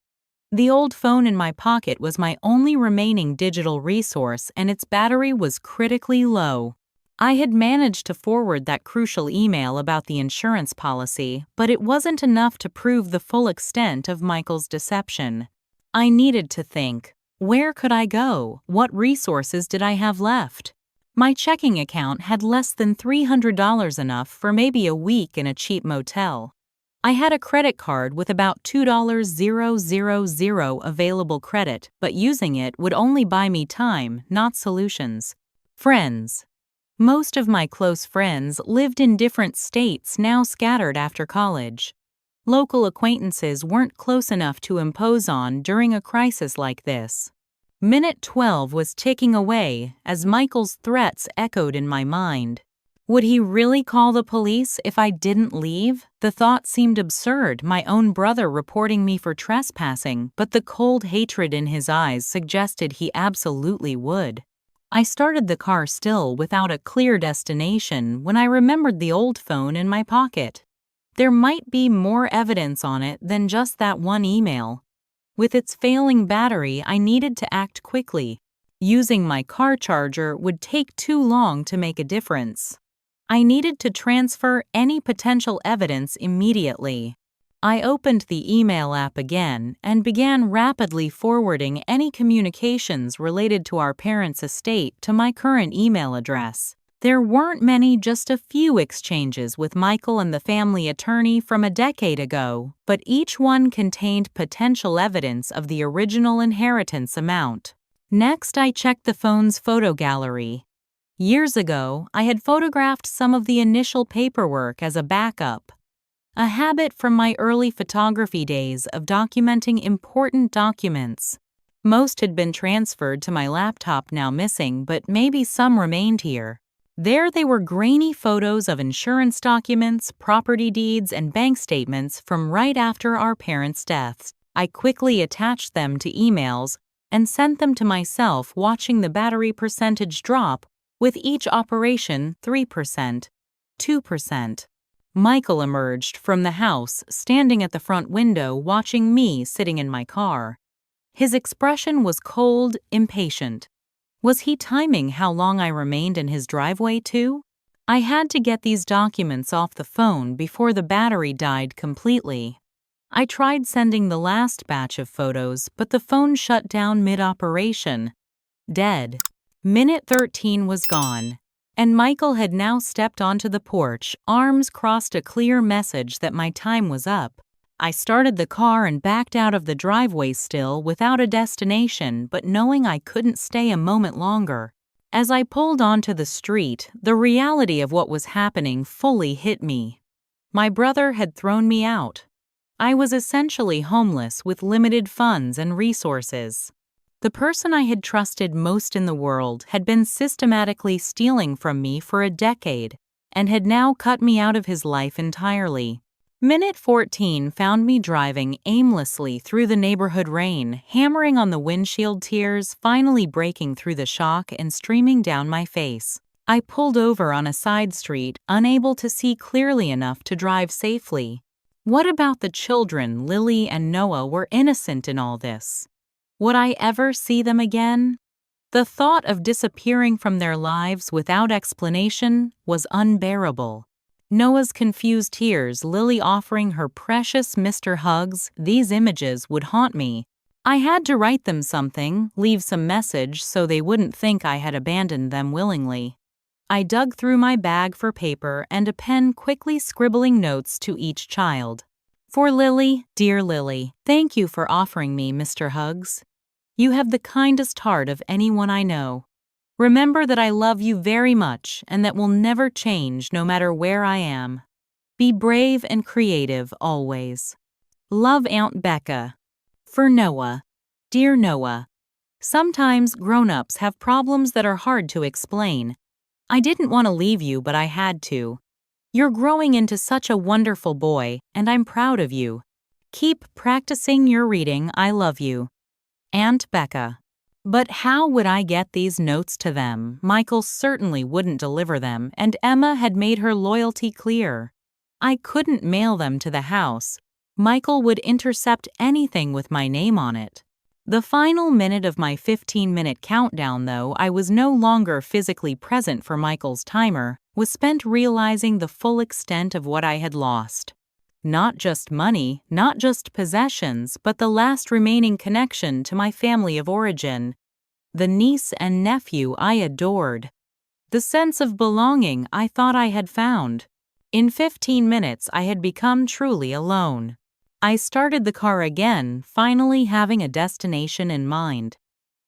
The old phone in my pocket was my only remaining digital resource, and its battery was critically low. I had managed to forward that crucial email about the insurance policy, but it wasn't enough to prove the full extent of Michael's deception. I needed to think, where could I go? What resources did I have left? My checking account had less than $300, enough for maybe a week in a cheap motel. I had a credit card with about $2,000 available credit, but using it would only buy me time, not solutions. Friends. Most of my close friends lived in different states, now scattered after college. Local acquaintances weren't close enough to impose on during a crisis like this. Minute 12 was ticking away as Michael's threats echoed in my mind. Would he really call the police if I didn't leave? The thought seemed absurd, my own brother reporting me for trespassing, but the cold hatred in his eyes suggested he absolutely would. I started the car still without a clear destination when I remembered the old phone in my pocket. There might be more evidence on it than just that one email. With its failing battery, I needed to act quickly. Using my car charger would take too long to make a difference. I needed to transfer any potential evidence immediately. I opened the email app again and began rapidly forwarding any communications related to our parents' estate to my current email address. There weren't many, just a few exchanges with Michael and the family attorney from a decade ago, but each one contained potential evidence of the original inheritance amount. Next, I checked the phone's photo gallery. Years ago, I had photographed some of the initial paperwork as a backup. A habit from my early photography days of documenting important documents. Most had been transferred to my laptop, now missing, but maybe some remained here. There they were, grainy photos of insurance documents, property deeds, and bank statements from right after our parents' deaths. I quickly attached them to emails and sent them to myself, watching the battery percentage drop with each operation: 3%, 2%. Michael emerged from the house, standing at the front window, watching me sitting in my car. His expression was cold, impatient. Was he timing how long I remained in his driveway, too? I had to get these documents off the phone before the battery died completely. I tried sending the last batch of photos, but the phone shut down mid-operation. Dead. Minute 13 was gone, and Michael had now stepped onto the porch, arms crossed, a clear message that my time was up. I started the car and backed out of the driveway, still without a destination, but knowing I couldn't stay a moment longer. As I pulled onto the street, the reality of what was happening fully hit me. My brother had thrown me out. I was essentially homeless with limited funds and resources. The person I had trusted most in the world had been systematically stealing from me for a decade and had now cut me out of his life entirely. Minute 14 found me driving aimlessly through the neighborhood rain, hammering on the windshield, tears finally breaking through the shock and streaming down my face. I pulled over on a side street, unable to see clearly enough to drive safely. What about the children? Lily and Noah were innocent in all this. Would I ever see them again? The thought of disappearing from their lives without explanation was unbearable. Noah's confused tears, Lily offering her precious Mr. hugs, these images would haunt me. I had to write them something, leave some message so they wouldn't think I had abandoned them willingly. I dug through my bag for paper and a pen, quickly scribbling notes to each child. For Lily, dear Lily, thank you for offering me Mr. Hugs. You have the kindest heart of anyone I know. Remember that I love you very much and that will never change no matter where I am. Be brave and creative always. Love, Aunt Becca. For Noah. Dear Noah, sometimes grown-ups have problems that are hard to explain. I didn't want to leave you, but I had to. You're growing into such a wonderful boy, and I'm proud of you. Keep practicing your reading. I love you. Aunt Becca. But how would I get these notes to them? Michael certainly wouldn't deliver them, and Emma had made her loyalty clear. I couldn't mail them to the house. Michael would intercept anything with my name on it. The final minute of my 15-minute countdown, though I was no longer physically present for Michael's timer, was spent realizing the full extent of what I had lost. Not just money, not just possessions, but the last remaining connection to my family of origin. The niece and nephew I adored. The sense of belonging I thought I had found. In 15 minutes I had become truly alone. I started the car again, finally having a destination in mind.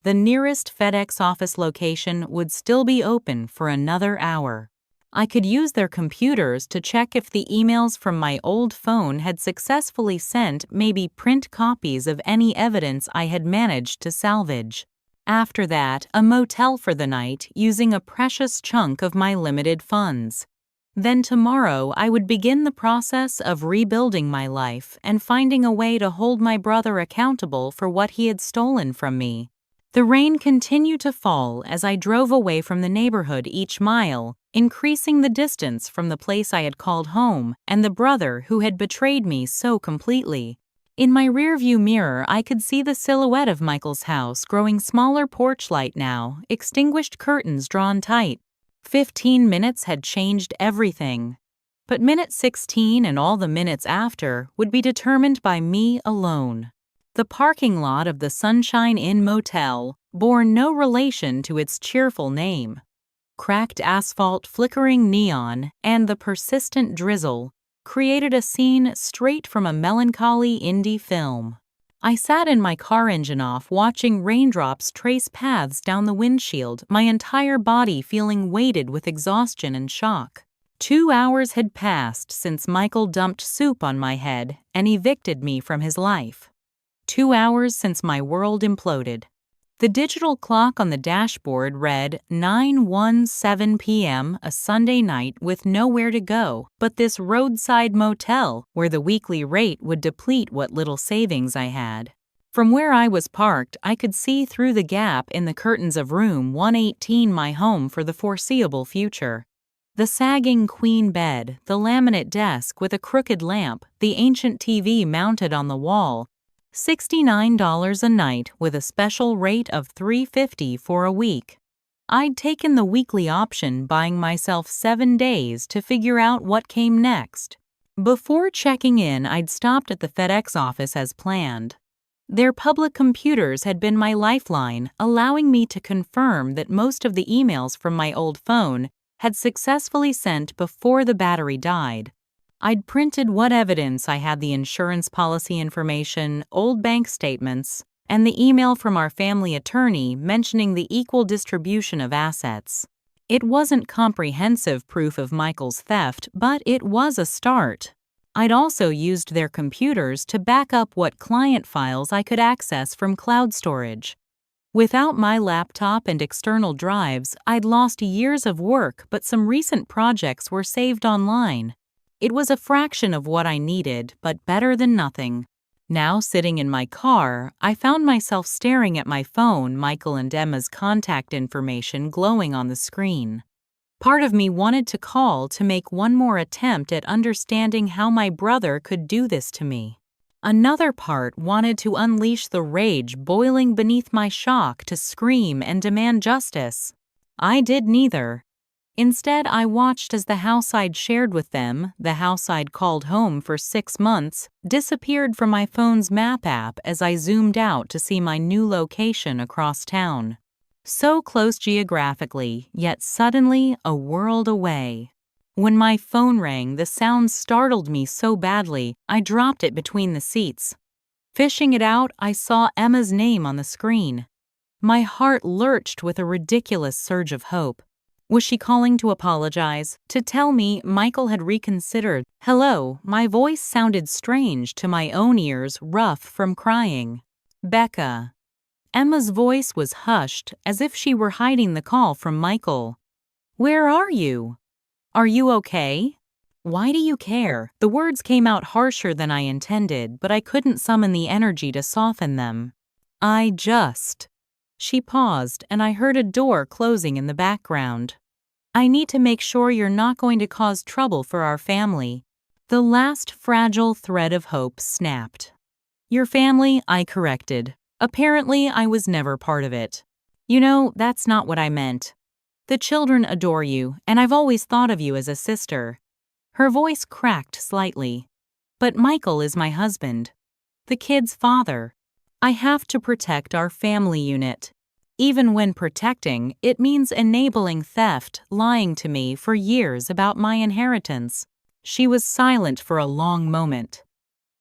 The nearest FedEx office location would still be open for another hour. I could use their computers to check if the emails from my old phone had successfully sent, maybe print copies of any evidence I had managed to salvage. After that, a motel for the night, using a precious chunk of my limited funds. Then tomorrow I would begin the process of rebuilding my life and finding a way to hold my brother accountable for what he had stolen from me. The rain continued to fall as I drove away from the neighborhood each mile, increasing the distance from the place I had called home and the brother who had betrayed me so completely. In my rearview mirror, I could see the silhouette of Michael's house, growing smaller, porch light now, extinguished curtains drawn tight. 15 minutes had changed everything. But minute 16 and all the minutes after would be determined by me alone. The parking lot of the Sunshine Inn Motel bore no relation to its cheerful name. Cracked asphalt, flickering neon, and the persistent drizzle created a scene straight from a melancholy indie film. I sat in my car, engine off, watching raindrops trace paths down the windshield, my entire body feeling weighted with exhaustion and shock. 2 hours had passed since Michael dumped soup on my head and evicted me from his life. 2 hours since my world imploded. The digital clock on the dashboard read 9:17 p.m. a Sunday night with nowhere to go but this roadside motel where the weekly rate would deplete what little savings I had. From where I was parked, I could see through the gap in the curtains of room 118 my home for the foreseeable future. The sagging queen bed, the laminate desk with a crooked lamp, the ancient TV mounted on the wall, $69 a night with a special rate of $350 for a week. I'd taken the weekly option, buying myself 7 days to figure out what came next. Before checking in, I'd stopped at the FedEx office as planned. Their public computers had been my lifeline, allowing me to confirm that most of the emails from my old phone had successfully sent before the battery died. I'd printed what evidence I had: the insurance policy information, old bank statements, and the email from our family attorney mentioning the equal distribution of assets. It wasn't comprehensive proof of Michael's theft, but it was a start. I'd also used their computers to back up what client files I could access from cloud storage. Without my laptop and external drives, I'd lost years of work, but some recent projects were saved online. It was a fraction of what I needed, but better than nothing. Now, sitting in my car, I found myself staring at my phone, Michael and Emma's contact information glowing on the screen. Part of me wanted to call to make one more attempt at understanding how my brother could do this to me. Another part wanted to unleash the rage boiling beneath my shock to scream and demand justice. I did neither. Instead, I watched as the house I'd shared with them, the house I'd called home for 6 months, disappeared from my phone's map app as I zoomed out to see my new location across town. So close geographically, yet suddenly a world away. When my phone rang, the sound startled me so badly, I dropped it between the seats. Fishing it out, I saw Emma's name on the screen. My heart lurched with a ridiculous surge of hope. Was she calling to apologize, to tell me Michael had reconsidered? Hello, my voice sounded strange to my own ears, rough from crying. Becca. Emma's voice was hushed, as if she were hiding the call from Michael. Where are you? Are you okay? Why do you care? The words came out harsher than I intended, but I couldn't summon the energy to soften them. She paused, and I heard a door closing in the background. I need to make sure you're not going to cause trouble for our family. The last fragile thread of hope snapped. Your family, I corrected. Apparently, I was never part of it. You know, that's not what I meant. The children adore you, and I've always thought of you as a sister. Her voice cracked slightly. But Michael is my husband. The kid's father. I have to protect our family unit. Even when protecting, it means enabling theft, lying to me for years about my inheritance. She was silent for a long moment.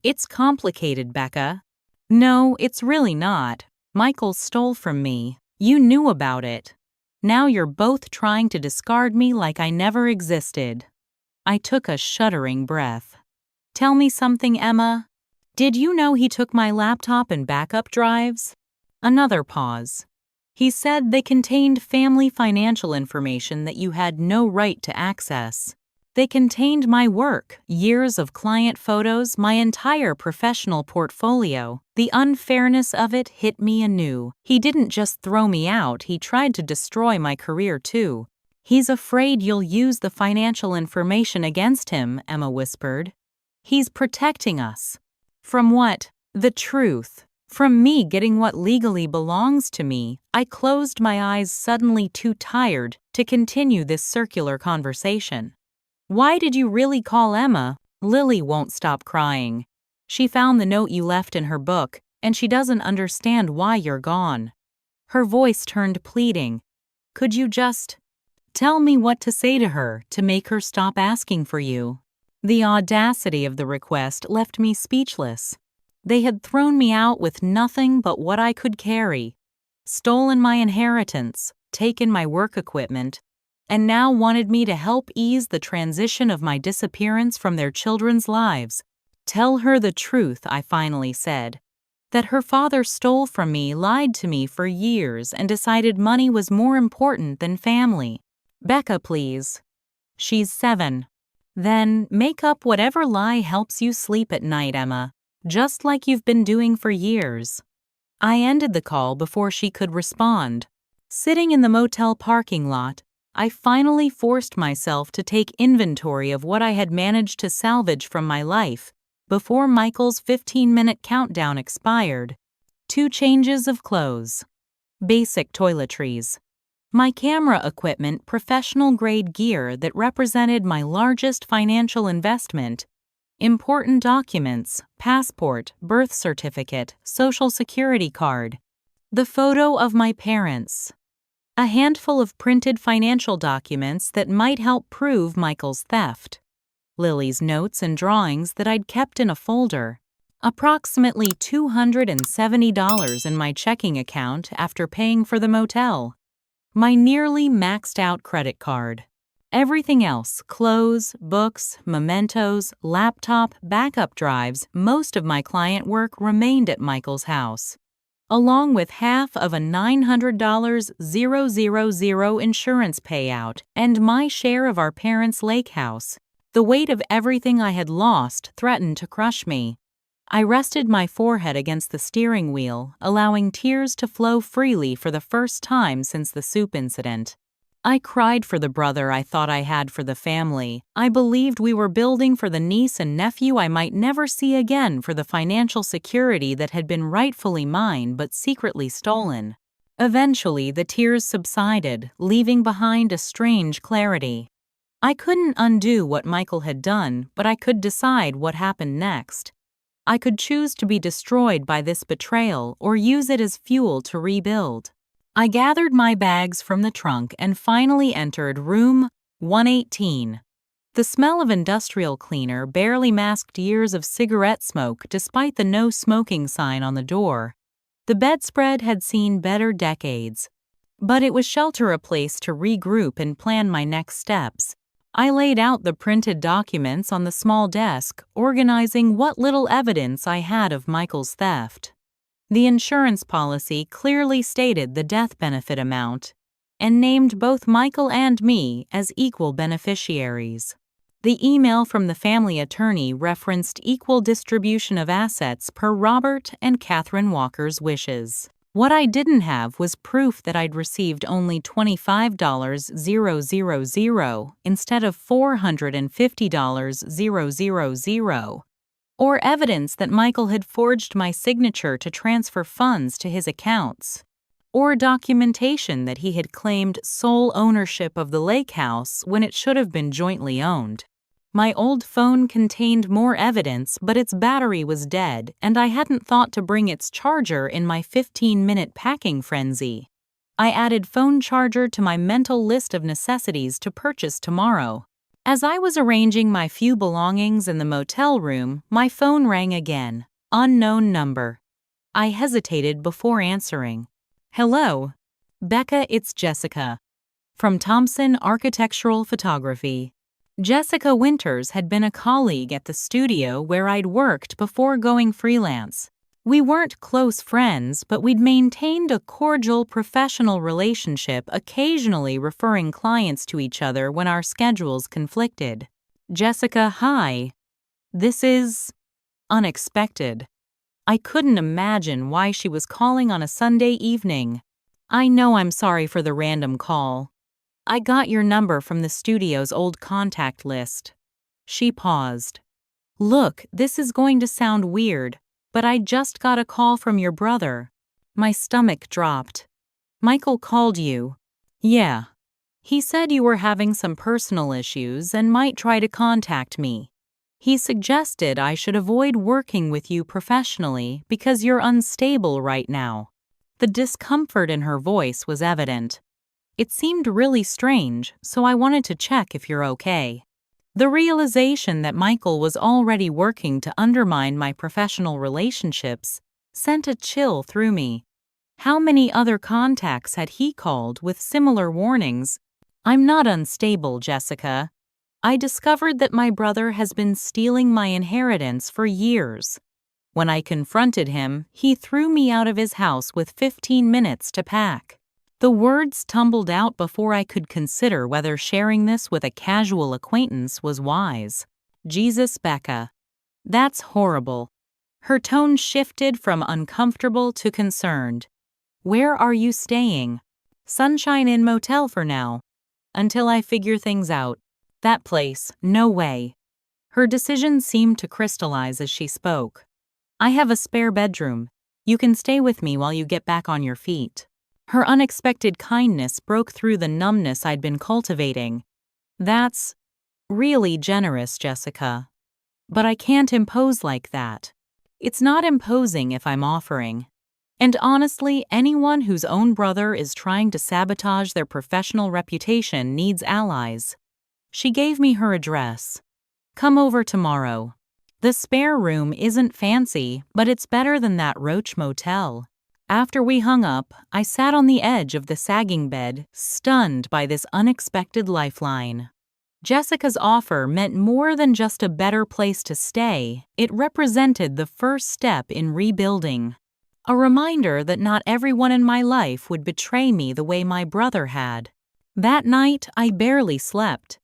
It's complicated, Becca. No, it's really not. Michael stole from me. You knew about it. Now you're both trying to discard me like I never existed. I took a shuddering breath. Tell me something, Emma. Did you know he took my laptop and backup drives? Another pause. He said they contained family financial information that you had no right to access. They contained my work, years of client photos, my entire professional portfolio. The unfairness of it hit me anew. He didn't just throw me out, he tried to destroy my career too. He's afraid you'll use the financial information against him, Emma whispered. He's protecting us. From what? The truth. From me getting what legally belongs to me. I closed my eyes, suddenly too tired to continue this circular conversation. Why did you really call Emma? Lily won't stop crying. She found the note you left in her book, and she doesn't understand why you're gone. Her voice turned pleading. Could you just tell me what to say to her to make her stop asking for you? The audacity of the request left me speechless. They had thrown me out with nothing but what I could carry, stolen my inheritance, taken my work equipment, and now wanted me to help ease the transition of my disappearance from their children's lives. Tell her the truth, I finally said. That her father stole from me, lied to me for years, and decided money was more important than family. Becca, please. She's 7. Then make up whatever lie helps you sleep at night, Emma. Just like you've been doing for years. I ended the call before she could respond. Sitting in the motel parking lot, I finally forced myself to take inventory of what I had managed to salvage from my life before Michael's 15-minute countdown expired. 2 changes of clothes. Basic toiletries. My camera equipment, professional-grade gear that represented my largest financial investment, important documents, passport, birth certificate, social security card, the photo of my parents, a handful of printed financial documents that might help prove Michael's theft, Lily's notes and drawings that I'd kept in a folder, approximately $270 in my checking account after paying for the motel, my nearly maxed-out credit card. Everything else, clothes, books, mementos, laptop, backup drives, most of my client work remained at Michael's house, along with half of a $900,000 insurance payout and my share of our parents' lake house. The weight of everything I had lost threatened to crush me. I rested my forehead against the steering wheel, allowing tears to flow freely for the first time since the soup incident. I cried for the brother I thought I had for the family. I believed we were building for the niece and nephew I might never see again, for the financial security that had been rightfully mine but secretly stolen. Eventually, the tears subsided, leaving behind a strange clarity. I couldn't undo what Michael had done, but I could decide what happened next. I could choose to be destroyed by this betrayal or use it as fuel to rebuild. I gathered my bags from the trunk and finally entered room 118. The smell of industrial cleaner barely masked years of cigarette smoke despite the no smoking sign on the door. The bedspread had seen better decades, but it was shelter, a place to regroup and plan my next steps. I laid out the printed documents on the small desk, organizing what little evidence I had of Michael's theft. The insurance policy clearly stated the death benefit amount and named both Michael and me as equal beneficiaries. The email from the family attorney referenced equal distribution of assets per Robert and Catherine Walker's wishes. What I didn't have was proof that I'd received only $25,000 instead of $450,000, or evidence that Michael had forged my signature to transfer funds to his accounts, or documentation that he had claimed sole ownership of the lake house when it should have been jointly owned. My old phone contained more evidence, but its battery was dead, and I hadn't thought to bring its charger in my 15-minute packing frenzy. I added phone charger to my mental list of necessities to purchase tomorrow. As I was arranging my few belongings in the motel room, my phone rang again. Unknown number. I hesitated before answering. Hello? Becca, it's Jessica. From Thompson Architectural Photography. Jessica Winters had been a colleague at the studio where I'd worked before going freelance. We weren't close friends, but we'd maintained a cordial professional relationship, occasionally referring clients to each other when our schedules conflicted. Jessica, hi. This is unexpected. I couldn't imagine why she was calling on a Sunday evening. I know, I'm sorry for the random call. I got your number from the studio's old contact list. She paused. Look, this is going to sound weird, but I just got a call from your brother. My stomach dropped. Michael called you. Yeah. He said you were having some personal issues and might try to contact me. He suggested I should avoid working with you professionally because you're unstable right now. The discomfort in her voice was evident. It seemed really strange, so I wanted to check if you're okay. The realization that Michael was already working to undermine my professional relationships sent a chill through me. How many other contacts had he called with similar warnings? I'm not unstable, Jessica. I discovered that my brother has been stealing my inheritance for years. When I confronted him, he threw me out of his house with 15 minutes to pack. The words tumbled out before I could consider whether sharing this with a casual acquaintance was wise. Jesus, Becca. That's horrible. Her tone shifted from uncomfortable to concerned. Where are you staying? Sunshine Inn Motel for now. Until I figure things out. That place, no way. Her decision seemed to crystallize as she spoke. I have a spare bedroom. You can stay with me while you get back on your feet. Her unexpected kindness broke through the numbness I'd been cultivating. "That's really generous, Jessica. But I can't impose like that. It's not imposing if I'm offering. And honestly, anyone whose own brother is trying to sabotage their professional reputation needs allies." She gave me her address. "Come over tomorrow. The spare room isn't fancy, but it's better than that Roach Motel." After we hung up, I sat on the edge of the sagging bed, stunned by this unexpected lifeline. Jessica's offer meant more than just a better place to stay. It represented the first step in rebuilding. A reminder that not everyone in my life would betray me the way my brother had. That night, I barely slept.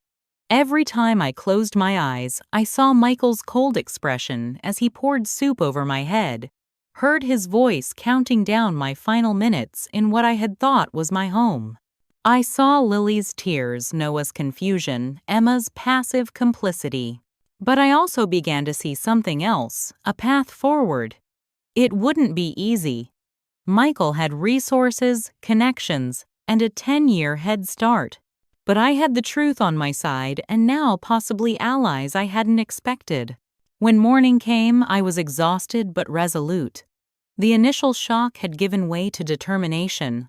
Every time I closed my eyes, I saw Michael's cold expression as he poured soup over my head, heard his voice counting down my final minutes in what I had thought was my home. I saw Lily's tears, Noah's confusion, Emma's passive complicity. But I also began to see something else, a path forward. It wouldn't be easy. Michael had resources, connections, and a 10-year head start. But I had the truth on my side and now possibly allies I hadn't expected. When morning came, I was exhausted but resolute. The initial shock had given way to determination.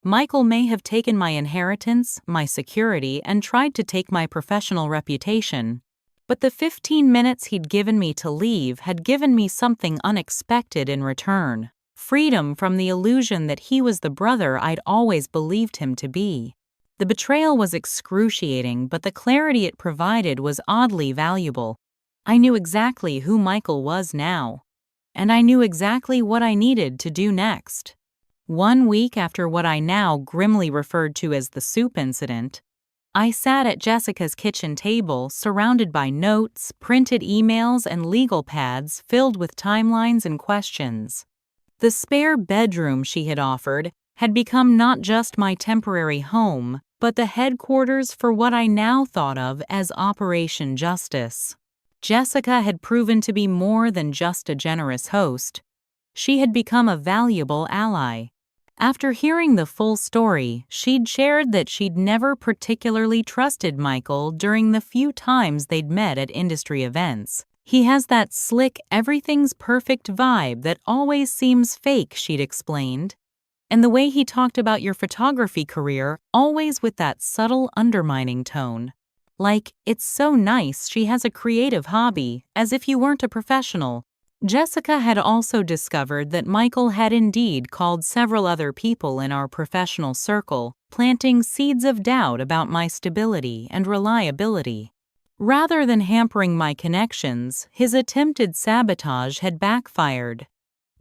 Michael may have taken my inheritance, my security, and tried to take my professional reputation. But the 15 minutes he'd given me to leave had given me something unexpected in return. Freedom from the illusion that he was the brother I'd always believed him to be. The betrayal was excruciating, but the clarity it provided was oddly valuable. I knew exactly who Michael was now. And I knew exactly what I needed to do next. 1 week after what I now grimly referred to as the soup incident, I sat at Jessica's kitchen table surrounded by notes, printed emails, and legal pads filled with timelines and questions. The spare bedroom she had offered had become not just my temporary home, but the headquarters for what I now thought of as Operation Justice. Jessica had proven to be more than just a generous host. She had become a valuable ally. After hearing the full story, she'd shared that she'd never particularly trusted Michael during the few times they'd met at industry events. "He has that slick, everything's perfect vibe that always seems fake," she'd explained. "And the way he talked about your photography career, always with that subtle undermining tone. Like, it's so nice she has a creative hobby, as if you weren't a professional." Jessica had also discovered that Michael had indeed called several other people in our professional circle, planting seeds of doubt about my stability and reliability. Rather than hampering my connections, his attempted sabotage had backfired.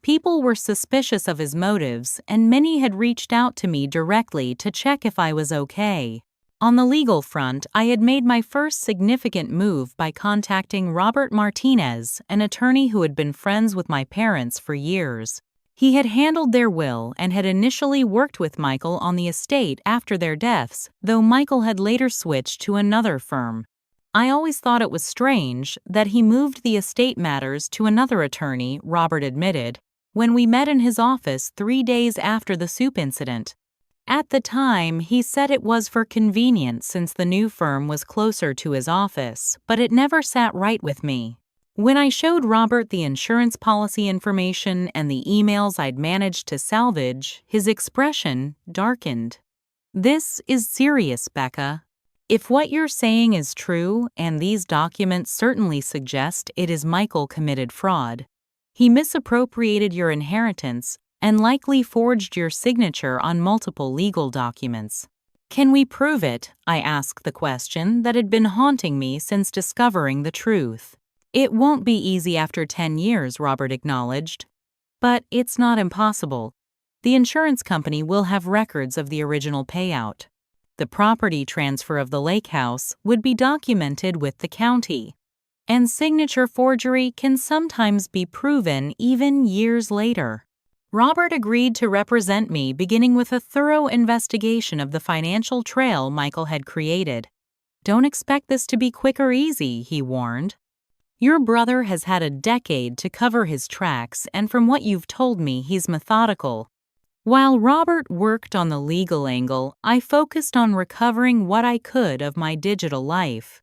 People were suspicious of his motives, and many had reached out to me directly to check if I was okay. On the legal front, I had made my first significant move by contacting Robert Martinez, an attorney who had been friends with my parents for years. He had handled their will and had initially worked with Michael on the estate after their deaths, though Michael had later switched to another firm. I always thought it was strange that he moved the estate matters to another attorney, Robert admitted, when we met in his office 3 days after the soup incident. At the time, he said it was for convenience since the new firm was closer to his office, but it never sat right with me. When I showed Robert the insurance policy information and the emails I'd managed to salvage, his expression darkened. "This is serious, Becca. If what you're saying is true, and these documents certainly suggest it is Michael committed fraud, he misappropriated your inheritance and likely forged your signature on multiple legal documents. Can we prove it?" I asked the question that had been haunting me since discovering the truth. "It won't be easy after 10 years, Robert acknowledged. But it's not impossible. The insurance company will have records of the original payout. The property transfer of the lake house would be documented with the county. And signature forgery can sometimes be proven even years later." Robert agreed to represent me, beginning with a thorough investigation of the financial trail Michael had created. "Don't expect this to be quick or easy," he warned. "Your brother has had a decade to cover his tracks, and from what you've told me, he's methodical. While Robert worked on the legal angle, I focused on recovering what I could of my digital life.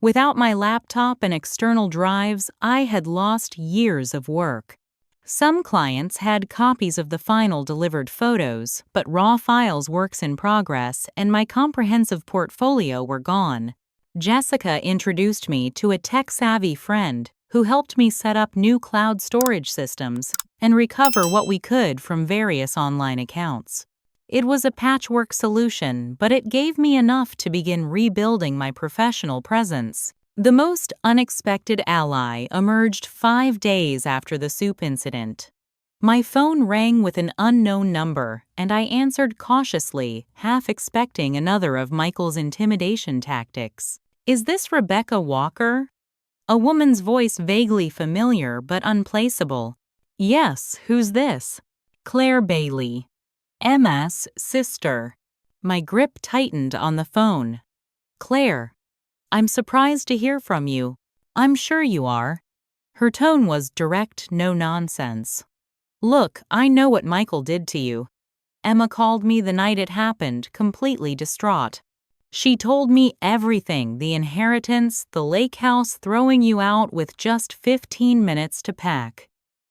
Without my laptop and external drives, I had lost years of work. Some clients had copies of the final delivered photos, but raw files works in progress and my comprehensive portfolio were gone. Jessica introduced me to a tech-savvy friend who helped me set up new cloud storage systems and recover what we could from various online accounts. It was a patchwork solution, but it gave me enough to begin rebuilding my professional presence. The most unexpected ally emerged 5 days after the soup incident. My phone rang with an unknown number, and I answered cautiously, half expecting another of Michael's intimidation tactics. "Is this Rebecca Walker?" A woman's voice vaguely familiar but unplaceable. "Yes, who's this?" "Claire Bailey, Emma's sister." My grip tightened on the phone. "Claire, I'm surprised to hear from you. I'm sure you are." Her tone was direct, no nonsense. "Look, I know what Michael did to you. Emma called me the night it happened, completely distraught. She told me everything, the inheritance, the lake house, throwing you out with just 15 minutes to pack.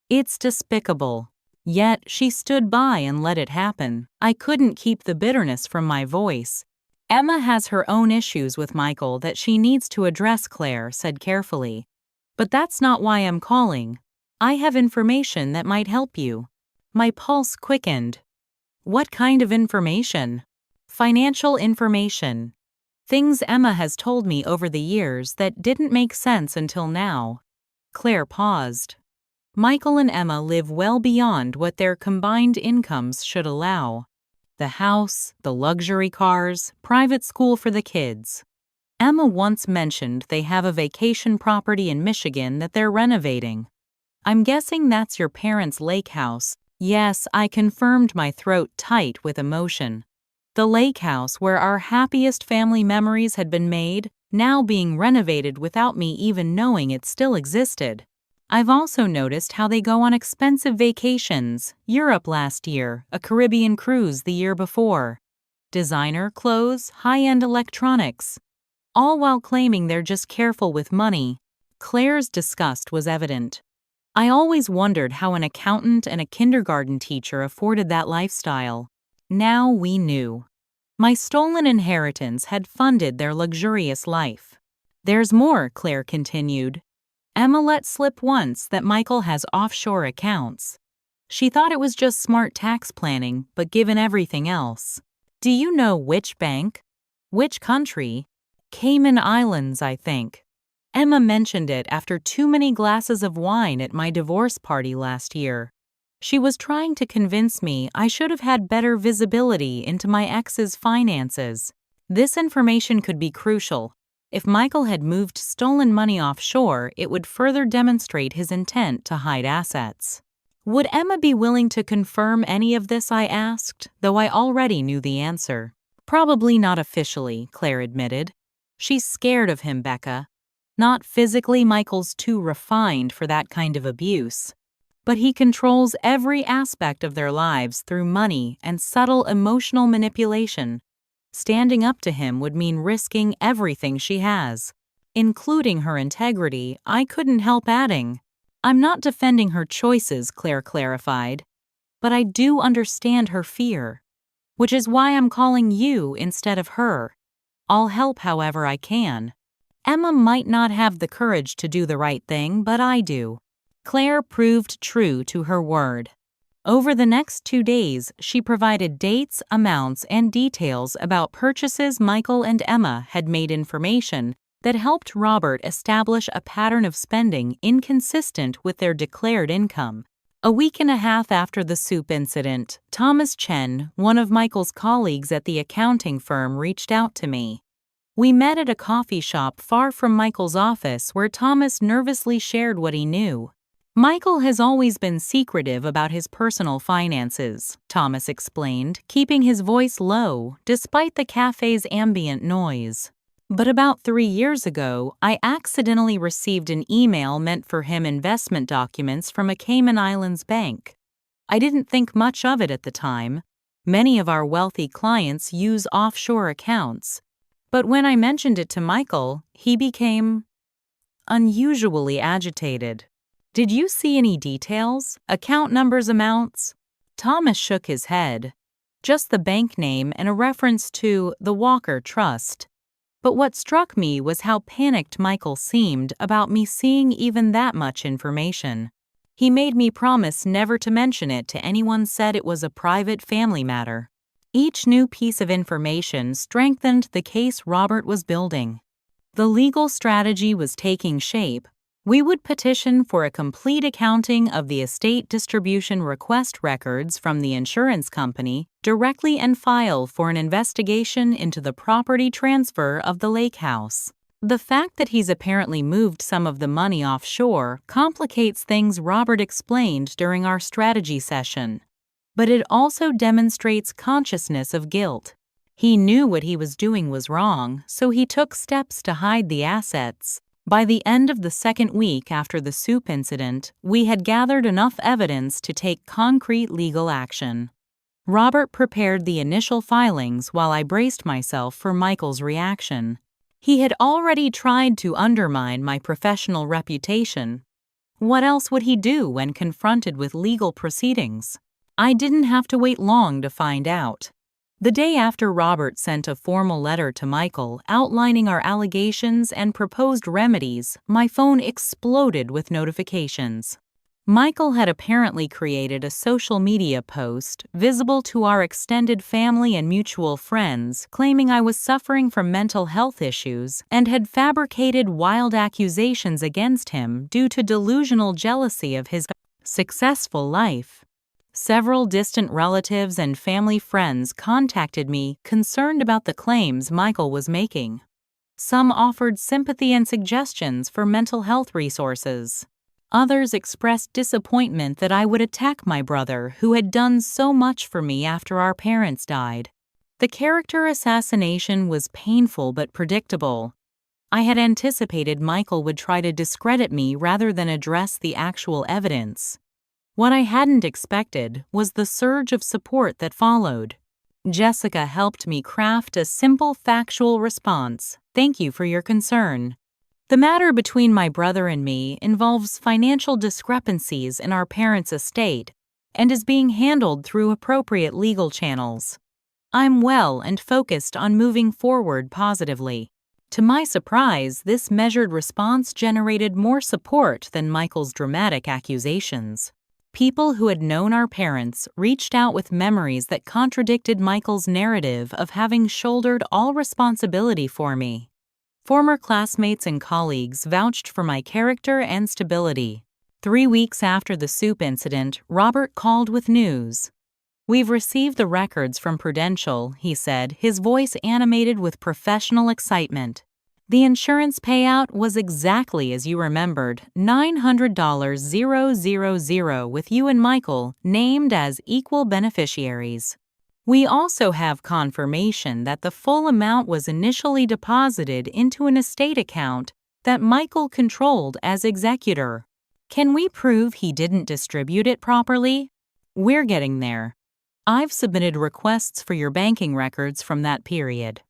It's despicable. Yet she stood by and let it happen. I couldn't keep the bitterness from my voice. Emma has her own issues with Michael that she needs to address, Claire said carefully. But that's not why I'm calling. I have information that might help you. My pulse quickened. What kind of information? Financial information. Things Emma has told me over the years that didn't make sense until now. Claire paused. Michael and Emma live well beyond what their combined incomes should allow. The house, the luxury cars, private school for the kids. Emma once mentioned they have a vacation property in Michigan that they're renovating. I'm guessing that's your parents' lake house. Yes, I confirmed, my throat tight with emotion. The lake house where our happiest family memories had been made, now being renovated without me even knowing it still existed. I've also noticed how they go on expensive vacations, Europe last year, a Caribbean cruise the year before. Designer clothes, high-end electronics. All while claiming they're just careful with money. Claire's disgust was evident. I always wondered how an accountant and a kindergarten teacher afforded that lifestyle. Now we knew. My stolen inheritance had funded their luxurious life. There's more, Claire continued. Emma let slip once that Michael has offshore accounts. She thought it was just smart tax planning, but given everything else. Do you know which bank? Which country? Cayman Islands, I think. Emma mentioned it after too many glasses of wine at my divorce party last year. She was trying to convince me I should have had better visibility into my ex's finances. This information could be crucial. If Michael had moved stolen money offshore, it would further demonstrate his intent to hide assets. Would Emma be willing to confirm any of this, I asked, though I already knew the answer. Probably not officially, Claire admitted. She's scared of him, Becca. Not physically, Michael's too refined for that kind of abuse. But he controls every aspect of their lives through money and subtle emotional manipulation. Standing up to him would mean risking everything she has, including her integrity. I couldn't help adding, I'm not defending her choices, Claire clarified, but I do understand her fear, which is why I'm calling you instead of her. I'll help however I can. Emma might not have the courage to do the right thing, but I do. Claire proved true to her word. Over the next 2 days, she provided dates, amounts, and details about purchases Michael and Emma had made, information that helped Robert establish a pattern of spending inconsistent with their declared income. A week and a half after the soup incident, Thomas Chen, one of Michael's colleagues at the accounting firm, reached out to me. We met at a coffee shop far from Michael's office where Thomas nervously shared what he knew. Michael has always been secretive about his personal finances, Thomas explained, keeping his voice low despite the cafe's ambient noise. But about 3 years ago, I accidentally received an email meant for him investment documents from a Cayman Islands bank. I didn't think much of it at the time. Many of our wealthy clients use offshore accounts. But when I mentioned it to Michael, he became unusually agitated. Did you see any details? Account numbers, amounts? Thomas shook his head. Just the bank name and a reference to the Walker Trust. But what struck me was how panicked Michael seemed about me seeing even that much information. He made me promise never to mention it to anyone, said it was a private family matter. Each new piece of information strengthened the case Robert was building. The legal strategy was taking shape. We would petition for a complete accounting of the estate distribution request records from the insurance company directly and file for an investigation into the property transfer of the lake house. The fact that he's apparently moved some of the money offshore complicates things, Robert explained during our strategy session. But it also demonstrates consciousness of guilt. He knew what he was doing was wrong, so he took steps to hide the assets. By the end of the second week after the soup incident, we had gathered enough evidence to take concrete legal action. Robert prepared the initial filings while I braced myself for Michael's reaction. He had already tried to undermine my professional reputation. What else would he do when confronted with legal proceedings? I didn't have to wait long to find out. The day after Robert sent a formal letter to Michael outlining our allegations and proposed remedies, my phone exploded with notifications. Michael had apparently created a social media post visible to our extended family and mutual friends claiming I was suffering from mental health issues and had fabricated wild accusations against him due to delusional jealousy of his successful life. Several distant relatives and family friends contacted me concerned about the claims Michael was making. Some offered sympathy and suggestions for mental health resources. Others expressed disappointment that I would attack my brother, who had done so much for me after our parents died. The character assassination was painful but predictable. I had anticipated Michael would try to discredit me rather than address the actual evidence. What I hadn't expected was the surge of support that followed. Jessica helped me craft a simple factual response. Thank you for your concern. The matter between my brother and me involves financial discrepancies in our parents' estate and is being handled through appropriate legal channels. I'm well and focused on moving forward positively. To my surprise, this measured response generated more support than Michael's dramatic accusations. People who had known our parents reached out with memories that contradicted Michael's narrative of having shouldered all responsibility for me. Former classmates and colleagues vouched for my character and stability. 3 weeks after the soup incident, Robert called with news. "We've received the records from Prudential," he said, his voice animated with professional excitement. "The insurance payout was exactly as you remembered, $900,000 with you and Michael named as equal beneficiaries. We also have confirmation that the full amount was initially deposited into an estate account that Michael controlled as executor. Can we prove he didn't distribute it properly? We're getting there. I've submitted requests for your banking records from that period.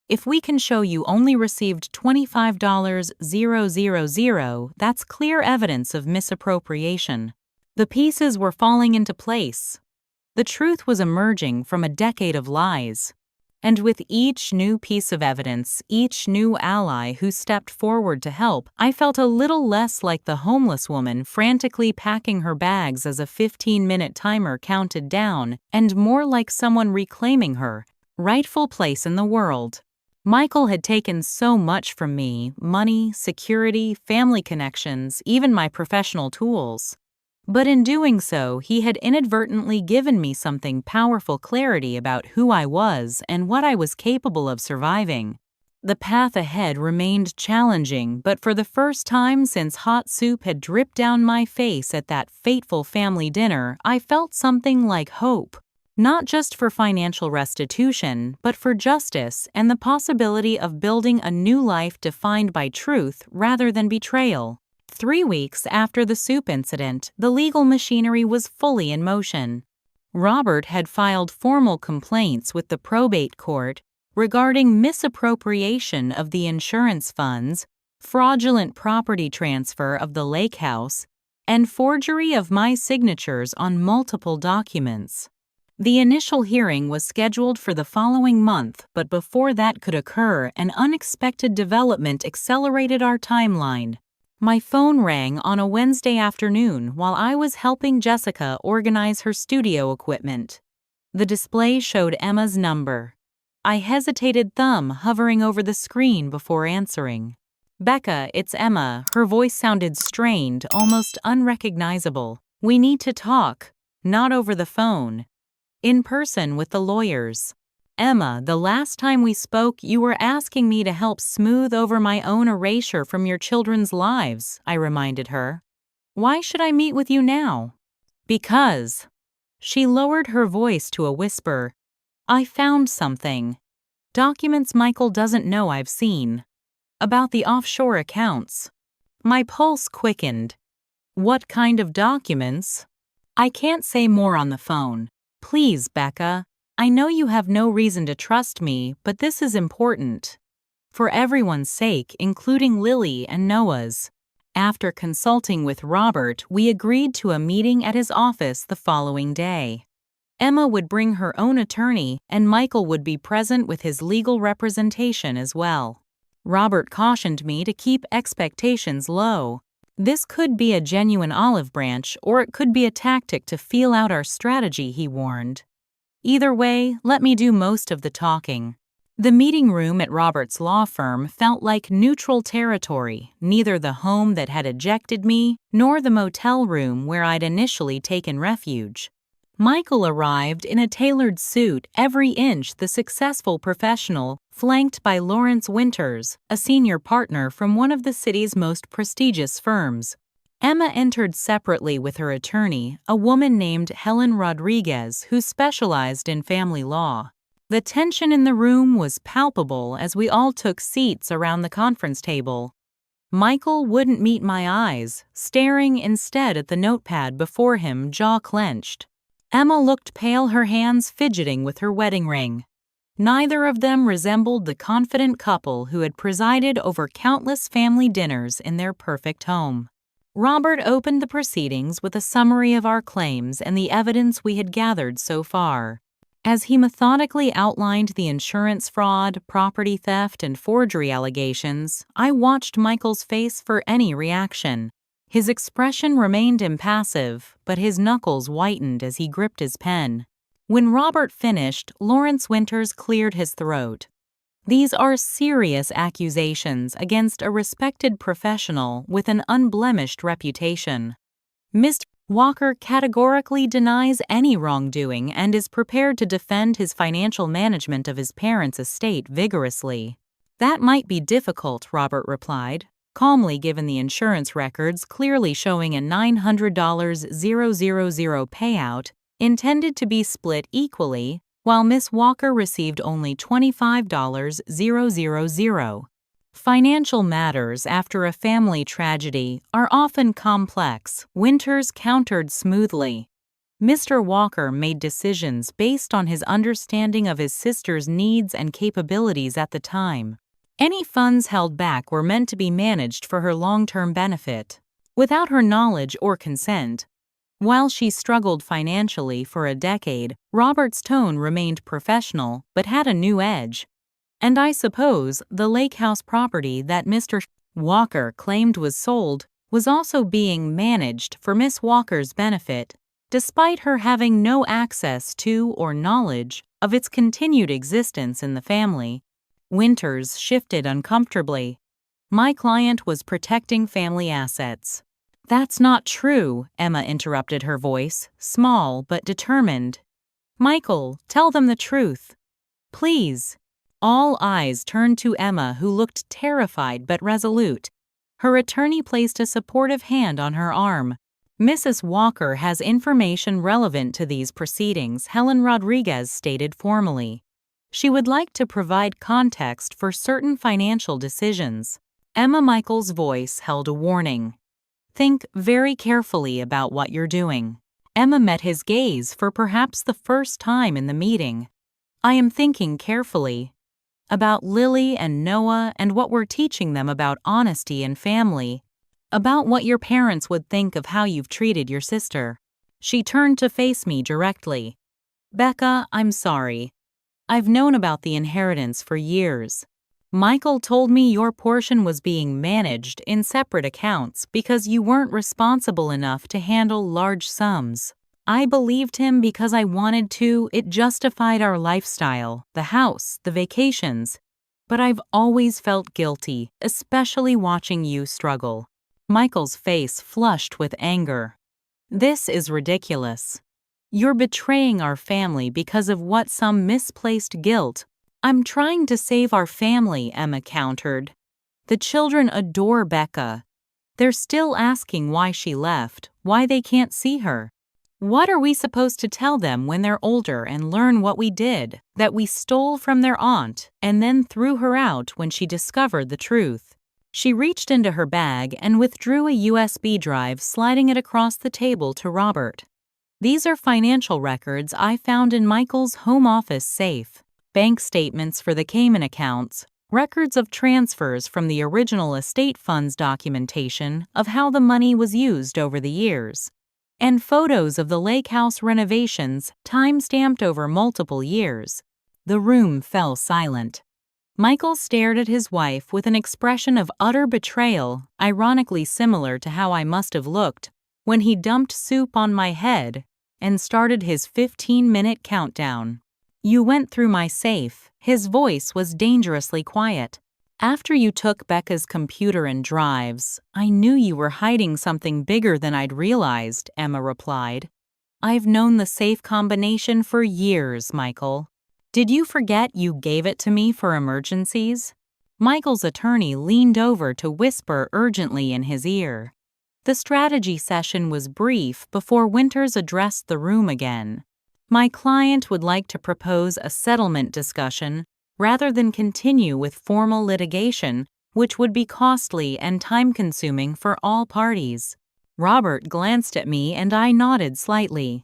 If we can show you only received $25,000, that's clear evidence of misappropriation. The pieces were falling into place. The truth was emerging from a decade of lies. And with each new piece of evidence, each new ally who stepped forward to help, I felt a little less like the homeless woman frantically packing her bags as a 15-minute timer counted down, and more like someone reclaiming her rightful place in the world. Michael had taken so much from me: money, security, family connections, even my professional tools. But in doing so, he had inadvertently given me something powerful: clarity about who I was and what I was capable of surviving. The path ahead remained challenging, but for the first time since hot soup had dripped down my face at that fateful family dinner, I felt something like hope. Not just for financial restitution, but for justice and the possibility of building a new life defined by truth rather than betrayal. 3 weeks after the soup incident, the legal machinery was fully in motion. Robert had filed formal complaints with the probate court regarding misappropriation of the insurance funds, fraudulent property transfer of the lake house, and forgery of my signatures on multiple documents. The initial hearing was scheduled for the following month, but before that could occur, an unexpected development accelerated our timeline. My phone rang on a Wednesday afternoon while I was helping Jessica organize her studio equipment. The display showed Emma's number. I hesitated, thumb hovering over the screen before answering. "Becca, it's Emma." Her voice sounded strained, almost unrecognizable. "We need to talk. Not over the phone. In person with the lawyers." "Emma, the last time we spoke, you were asking me to help smooth over my own erasure from your children's lives," I reminded her. "Why should I meet with you now?" "Because." She lowered her voice to a whisper. "I found something. Documents Michael doesn't know I've seen. About the offshore accounts." My pulse quickened. "What kind of documents?" "I can't say more on the phone. Please, Becca. I know you have no reason to trust me, but this is important. For everyone's sake, including Lily and Noah's." After consulting with Robert, we agreed to a meeting at his office the following day. Emma would bring her own attorney, and Michael would be present with his legal representation as well. Robert cautioned me to keep expectations low. This could be a genuine olive branch, or it could be a tactic to feel out our strategy, he warned. Either way, let me do most of the talking. The meeting room at Robert's law firm felt like neutral territory, neither the home that had ejected me nor the motel room where I'd initially taken refuge. Michael arrived in a tailored suit, every inch the successful professional, flanked by Lawrence Winters, a senior partner from one of the city's most prestigious firms. Emma entered separately with her attorney, a woman named Helen Rodriguez, who specialized in family law. The tension in the room was palpable as we all took seats around the conference table. Michael wouldn't meet my eyes, staring instead at the notepad before him, jaw clenched. Emma looked pale, her hands fidgeting with her wedding ring. Neither of them resembled the confident couple who had presided over countless family dinners in their perfect home. Robert opened the proceedings with a summary of our claims and the evidence we had gathered so far. As he methodically outlined the insurance fraud, property theft, and forgery allegations, I watched Michael's face for any reaction. His expression remained impassive, but his knuckles whitened as he gripped his pen. When Robert finished, Lawrence Winters cleared his throat. "These are serious accusations against a respected professional with an unblemished reputation. Mr. Walker categorically denies any wrongdoing and is prepared to defend his financial management of his parents' estate vigorously." "That might be difficult," Robert replied, calmly, given the insurance records clearly showing a $900,000 payout intended to be split equally, while Miss Walker received only $25,000. Financial matters after a family tragedy are often complex, Winters countered smoothly. Mr. Walker made decisions based on his understanding of his sister's needs and capabilities at the time. Any funds held back were meant to be managed for her long-term benefit, without her knowledge or consent. While she struggled financially for a decade, Robert's tone remained professional but had a new edge. "And I suppose the lake house property that Mr. Walker claimed was sold was also being managed for Miss Walker's benefit, despite her having no access to or knowledge of its continued existence in the family." Winters shifted uncomfortably. "My client was protecting family assets." "That's not true," Emma interrupted, her voice small but determined. "Michael, tell them the truth. Please." All eyes turned to Emma, who looked terrified but resolute. Her attorney placed a supportive hand on her arm. "Mrs. Walker has information relevant to these proceedings," Helen Rodriguez stated formally. "She would like to provide context for certain financial decisions." Emma Michael's voice held a warning. Think very carefully about what you're doing. Emma met his gaze for perhaps the first time in the meeting. I am thinking carefully about Lily and Noah and what we're teaching them about honesty and family, about what your parents would think of how you've treated your sister. She turned to face me directly. Becca, I'm sorry. I've known about the inheritance for years. Michael told me your portion was being managed in separate accounts because you weren't responsible enough to handle large sums. I believed him because I wanted to. It justified our lifestyle, the house, the vacations. But I've always felt guilty, especially watching you struggle. Michael's face flushed with anger. This is ridiculous. You're betraying our family because of what some misplaced guilt. I'm trying to save our family, Emma countered. The children adore Becca. They're still asking why she left, why they can't see her. What are we supposed to tell them when they're older and learn what we did, that we stole from their aunt and then threw her out when she discovered the truth? She reached into her bag and withdrew a USB drive, sliding it across the table to Robert. These are financial records I found in Michael's home office safe. Bank statements for the Cayman accounts, records of transfers from the original estate funds, documentation of how the money was used over the years, and photos of the lake house renovations time-stamped over multiple years. The room fell silent. Michael stared at his wife with an expression of utter betrayal, ironically similar to how I must have looked when he dumped soup on my head and started his 15-minute countdown. You went through my safe. His voice was dangerously quiet. After you took Becca's computer and drives, I knew you were hiding something bigger than I'd realized, Emma replied. I've known the safe combination for years, Michael. Did you forget you gave it to me for emergencies? Michael's attorney leaned over to whisper urgently in his ear. The strategy session was brief before Winters addressed the room again. My client would like to propose a settlement discussion rather than continue with formal litigation, which would be costly and time-consuming for all parties. Robert glanced at me and I nodded slightly.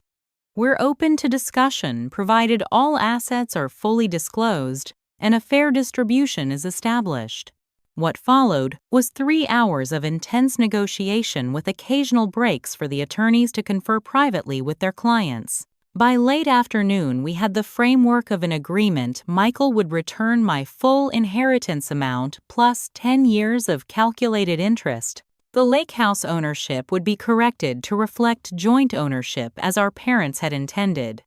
We're open to discussion provided all assets are fully disclosed and a fair distribution is established. What followed was 3 hours of intense negotiation with occasional breaks for the attorneys to confer privately with their clients. By late afternoon, we had the framework of an agreement. Michael would return my full inheritance amount plus 10 years of calculated interest. The lake house ownership would be corrected to reflect joint ownership as our parents had intended.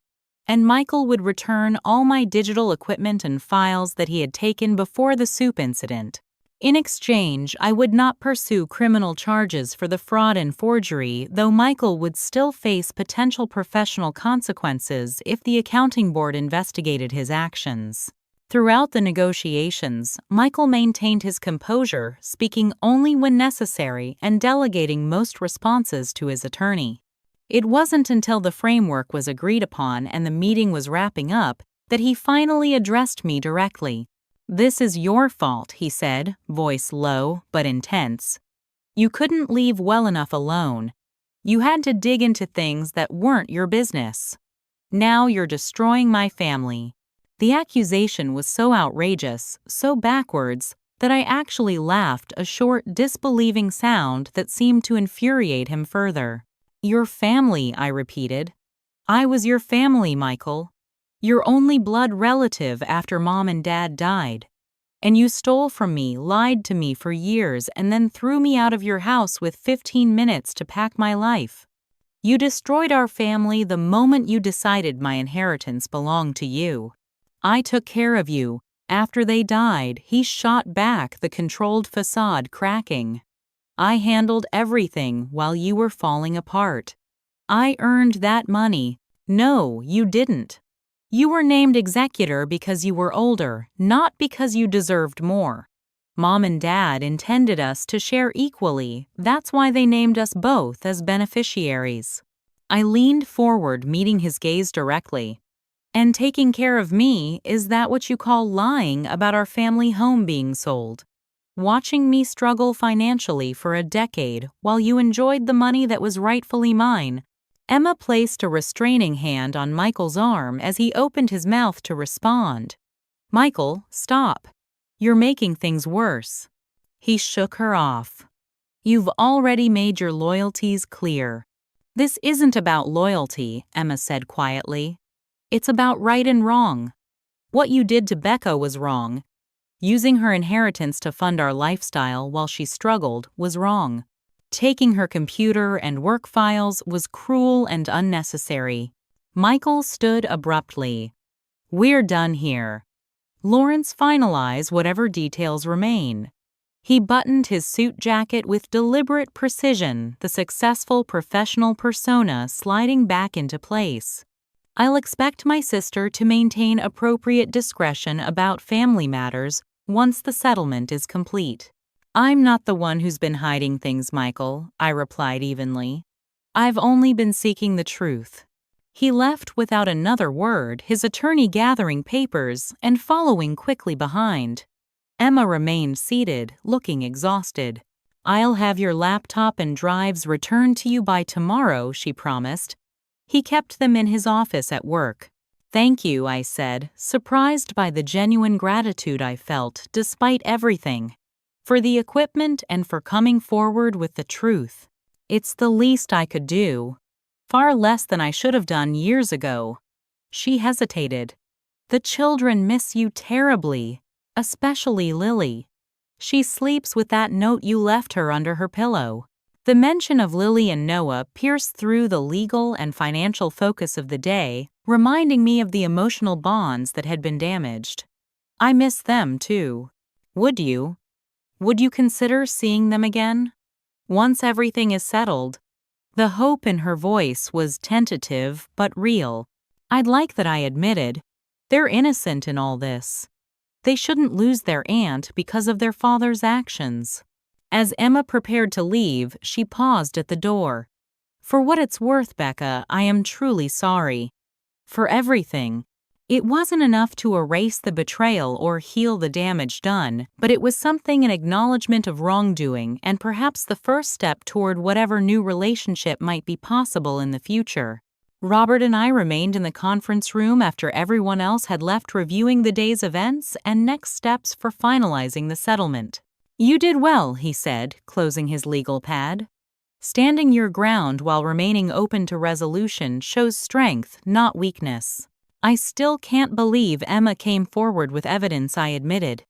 And Michael would return all my digital equipment and files that he had taken before the soup incident. In exchange, I would not pursue criminal charges for the fraud and forgery, though Michael would still face potential professional consequences if the accounting board investigated his actions. Throughout the negotiations, Michael maintained his composure, speaking only when necessary and delegating most responses to his attorney. It wasn't until the framework was agreed upon and the meeting was wrapping up that he finally addressed me directly. This is your fault, he said, voice low but intense. You couldn't leave well enough alone. You had to dig into things that weren't your business. Now you're destroying my family. The accusation was so outrageous, so backwards, that I actually laughed, a short, disbelieving sound that seemed to infuriate him further. Your family, I repeated. I was your family, Michael. Your only blood relative after Mom and Dad died. And you stole from me, lied to me for years, and then threw me out of your house with 15 minutes to pack my life. You destroyed our family the moment you decided my inheritance belonged to you. I took care of you. After they died, he shot back, the controlled facade cracking. I handled everything while you were falling apart. I earned that money. No, you didn't. You were named executor because you were older, not because you deserved more. Mom and Dad intended us to share equally. That's why they named us both as beneficiaries. I leaned forward, meeting his gaze directly. And taking care of me, is that what you call lying about our family home being sold? watching me struggle financially for a decade while you enjoyed the money that was rightfully mine." Emma placed a restraining hand on Michael's arm as he opened his mouth to respond. "Michael, stop. You're making things worse." He shook her off. "You've already made your loyalties clear." "This isn't about loyalty," Emma said quietly. "It's about right and wrong. What you did to Becca was wrong. Using her inheritance to fund our lifestyle while she struggled was wrong. Taking her computer and work files was cruel and unnecessary." Michael stood abruptly. "We're done here. Lawrence, finalize whatever details remain." He buttoned his suit jacket with deliberate precision, the successful professional persona sliding back into place. "I'll expect my sister to maintain appropriate discretion about family matters once the settlement is complete." "I'm not the one who's been hiding things, Michael," I replied evenly. "I've only been seeking the truth." He left without another word, his attorney gathering papers and following quickly behind. Emma remained seated, looking exhausted. "I'll have your laptop and drives returned to you by tomorrow," she promised. He kept them in his office at work. "Thank you," I said, surprised by the genuine gratitude I felt, despite everything. "For the equipment and for coming forward with the truth. It's the least I could do. Far less than I should have done years ago." She hesitated. "The children miss you terribly, especially Lily. She sleeps with that note you left her under her pillow." The mention of Lily and Noah pierced through the legal and financial focus of the day, reminding me of the emotional bonds that had been damaged. "I miss them, too. Would you? Would you consider seeing them again? Once everything is settled?" The hope in her voice was tentative but real. "I'd like that," I admitted. "They're innocent in all this. They shouldn't lose their aunt because of their father's actions." As Emma prepared to leave, she paused at the door. "For what it's worth, Becca, I am truly sorry. For everything. It wasn't enough to erase the betrayal or heal the damage done, but it was something an acknowledgement of wrongdoing and perhaps the first step toward whatever new relationship might be possible in the future." Robert and I remained in the conference room after everyone else had left, reviewing the day's events and next steps for finalizing the settlement. "You did well," he said, closing his legal pad. "Standing your ground while remaining open to resolution shows strength, not weakness." "I still can't believe Emma came forward with evidence," I admitted.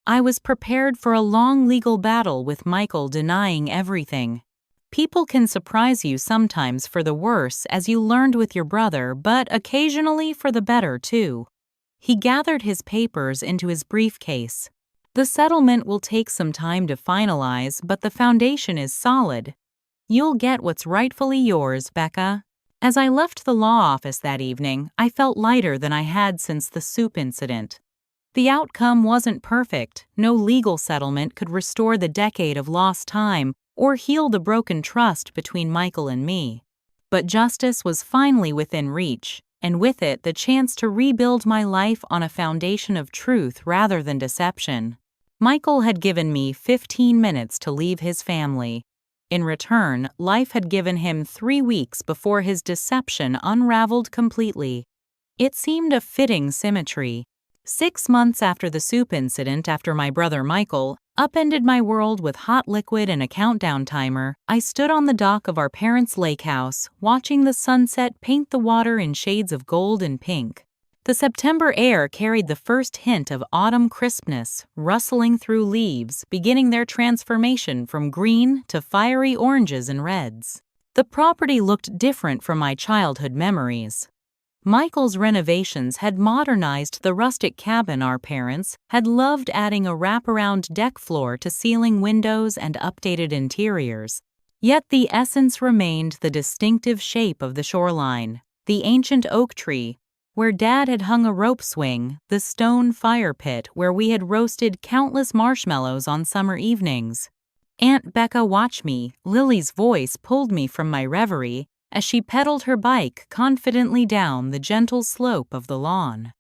"I was prepared for a long legal battle with Michael denying everything." "People can surprise you sometimes for the worse, as you learned with your brother, but occasionally for the better, too." He gathered his papers into his briefcase. "The settlement will take some time to finalize, but the foundation is solid. You'll get what's rightfully yours, Becca." As I left the law office that evening, I felt lighter than I had since the soup incident. The outcome wasn't perfect. No legal settlement could restore the decade of lost time or heal the broken trust between Michael and me. But justice was finally within reach, and with it the chance to rebuild my life on a foundation of truth rather than deception. Michael had given me 15 minutes to leave his family. In return, life had given him 3 weeks before his deception unraveled completely. It seemed a fitting symmetry. 6 months after the soup incident, after my brother Michael upended my world with hot liquid and a countdown timer, I stood on the dock of our parents' lake house, watching the sunset paint the water in shades of gold and pink. The September air carried the first hint of autumn crispness, rustling through leaves, beginning their transformation from green to fiery oranges and reds. The property looked different from my childhood memories. Michael's renovations had modernized the rustic cabin our parents had loved, adding a wraparound deck floor to ceiling windows and updated interiors. Yet the essence remained the distinctive shape of the shoreline, the ancient oak tree, where Dad had hung a rope swing, the stone fire pit where we had roasted countless marshmallows on summer evenings. "Aunt Becca, watch me," Lily's voice pulled me from my reverie as she pedaled her bike confidently down the gentle slope of the lawn.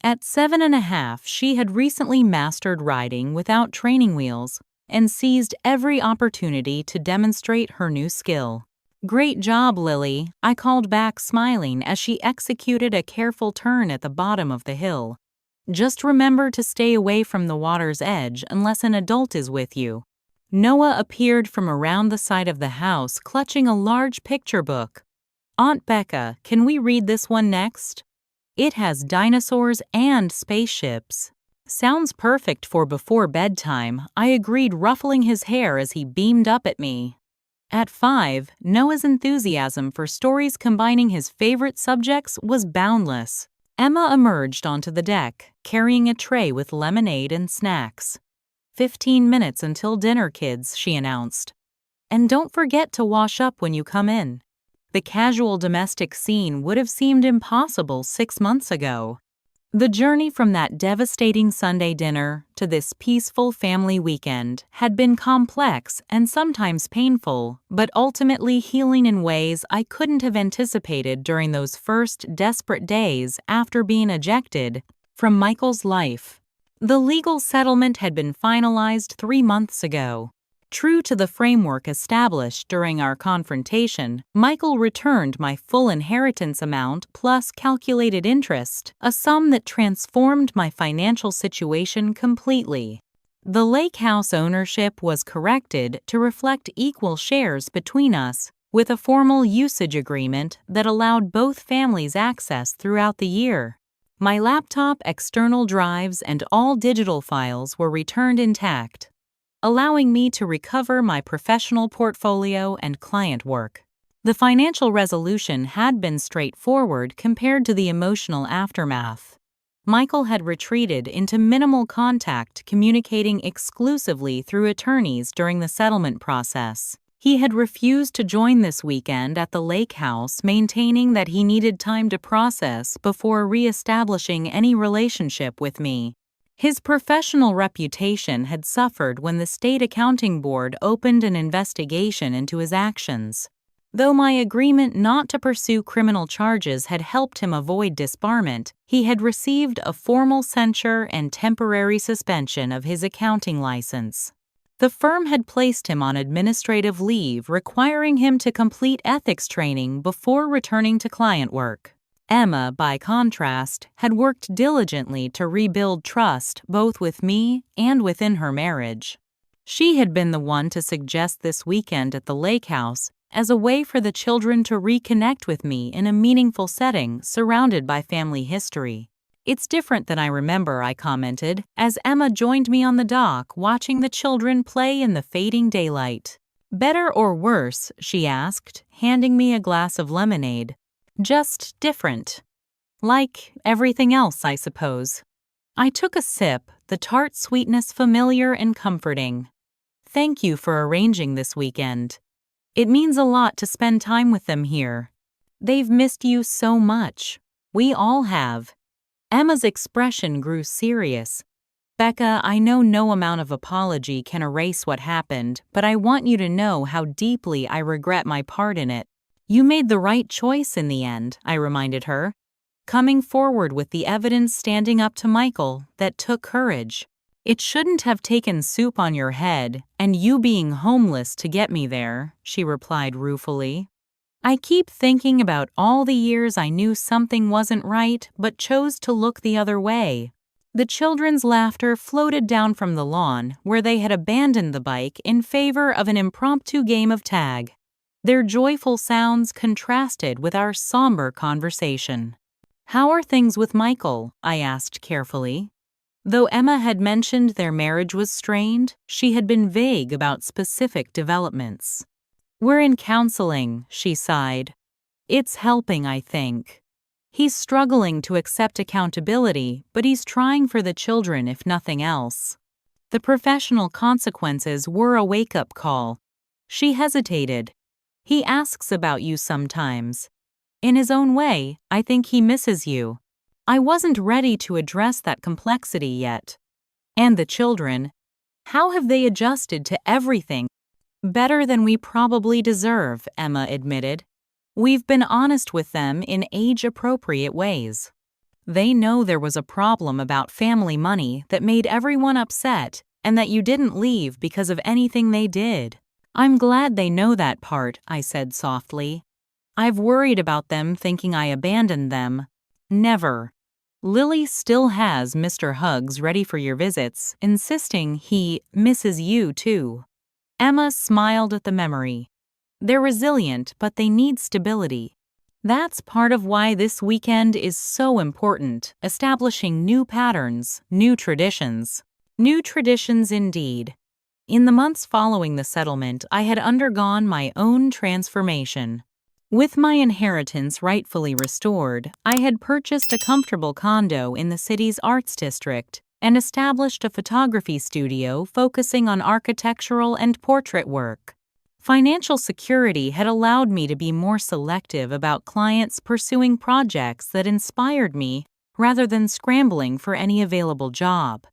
At 7.5, she had recently mastered riding without training wheels. and seized every opportunity to demonstrate her new skill. "Great job, Lily," I called back, smiling as she executed a careful turn at the bottom of the hill. "Just remember to stay away from the water's edge unless an adult is with you." Noah appeared from around the side of the house, clutching a large picture book. "Aunt Becca, can we read this one next? It has dinosaurs and spaceships." "Sounds perfect for before bedtime," I agreed, ruffling his hair as he beamed up at me. At 5, Noah's enthusiasm for stories combining his favorite subjects was boundless. Emma emerged onto the deck, carrying a tray with lemonade and snacks. "15 minutes until dinner, kids," she announced. "And don't forget to wash up when you come in." The casual domestic scene would have seemed impossible 6 months ago. The journey from that devastating Sunday dinner to this peaceful family weekend had been complex and sometimes painful, but ultimately healing in ways I couldn't have anticipated during those first desperate days after being ejected from Michael's life. The legal settlement had been finalized 3 months ago. True to the framework established during our confrontation, Michael returned my full inheritance amount plus calculated interest, a sum that transformed my financial situation completely. The lake house ownership was corrected to reflect equal shares between us, with a formal usage agreement that allowed both families access throughout the year. My laptop, external drives, and all digital files were returned intact, allowing me to recover my professional portfolio and client work. The financial resolution had been straightforward compared to the emotional aftermath. Michael had retreated into minimal contact, communicating exclusively through attorneys during the settlement process. He had refused to join this weekend at the lake house, maintaining that he needed time to process before re-establishing any relationship with me. His professional reputation had suffered when the state accounting board opened an investigation into his actions. Though my agreement not to pursue criminal charges had helped him avoid disbarment, he had received a formal censure and temporary suspension of his accounting license. The firm had placed him on administrative leave, requiring him to complete ethics training before returning to client work. Emma, by contrast, had worked diligently to rebuild trust both with me and within her marriage. She had been the one to suggest this weekend at the lake house as a way for the children to reconnect with me in a meaningful setting surrounded by family history. "It's different than I remember," I commented, as Emma joined me on the dock watching the children play in the fading daylight. "Better or worse?" she asked, handing me a glass of lemonade. "Just different. Like everything else, I suppose." I took a sip, the tart sweetness familiar and comforting. "Thank you for arranging this weekend. It means a lot to spend time with them here. They've missed you so much. We all have." Emma's expression grew serious. "Becca, I know no amount of apology can erase what happened, but I want you to know how deeply I regret my part in it. You made the right choice in the end," I reminded her, coming forward with the evidence standing up to Michael that took courage. "It shouldn't have taken soup on your head and you being homeless to get me there," she replied ruefully. "I keep thinking about all the years I knew something wasn't right but chose to look the other way." The children's laughter floated down from the lawn where they had abandoned the bike in favor of an impromptu game of tag. Their joyful sounds contrasted with our somber conversation. "How are things with Michael?" I asked carefully. Though Emma had mentioned their marriage was strained, she had been vague about specific developments. "We're in counseling," she sighed. "It's helping, I think. He's struggling to accept accountability, but he's trying for the children if nothing else." The professional consequences were a wake-up call. She hesitated. "He asks about you sometimes. In his own way, I think he misses you." I wasn't ready to address that complexity yet. "And the children? How have they adjusted to everything?" "Better than we probably deserve," Emma admitted. "We've been honest with them in age-appropriate ways. They know there was a problem about family money that made everyone upset, and that you didn't leave because of anything they did. I'm glad they know that part, I said softly. I've worried about them thinking I abandoned them. Never. Lily still has Mr. Hugs ready for your visits, insisting he misses you too. Emma smiled at the memory. They're resilient, but they need stability. That's part of why this weekend is so important, establishing new patterns, new traditions. New traditions indeed. In the months following the settlement, I had undergone my own transformation. With my inheritance rightfully restored, I had purchased a comfortable condo in the city's arts district and established a photography studio focusing on architectural and portrait work. Financial security had allowed me to be more selective about clients pursuing projects that inspired me rather than scrambling for any available job.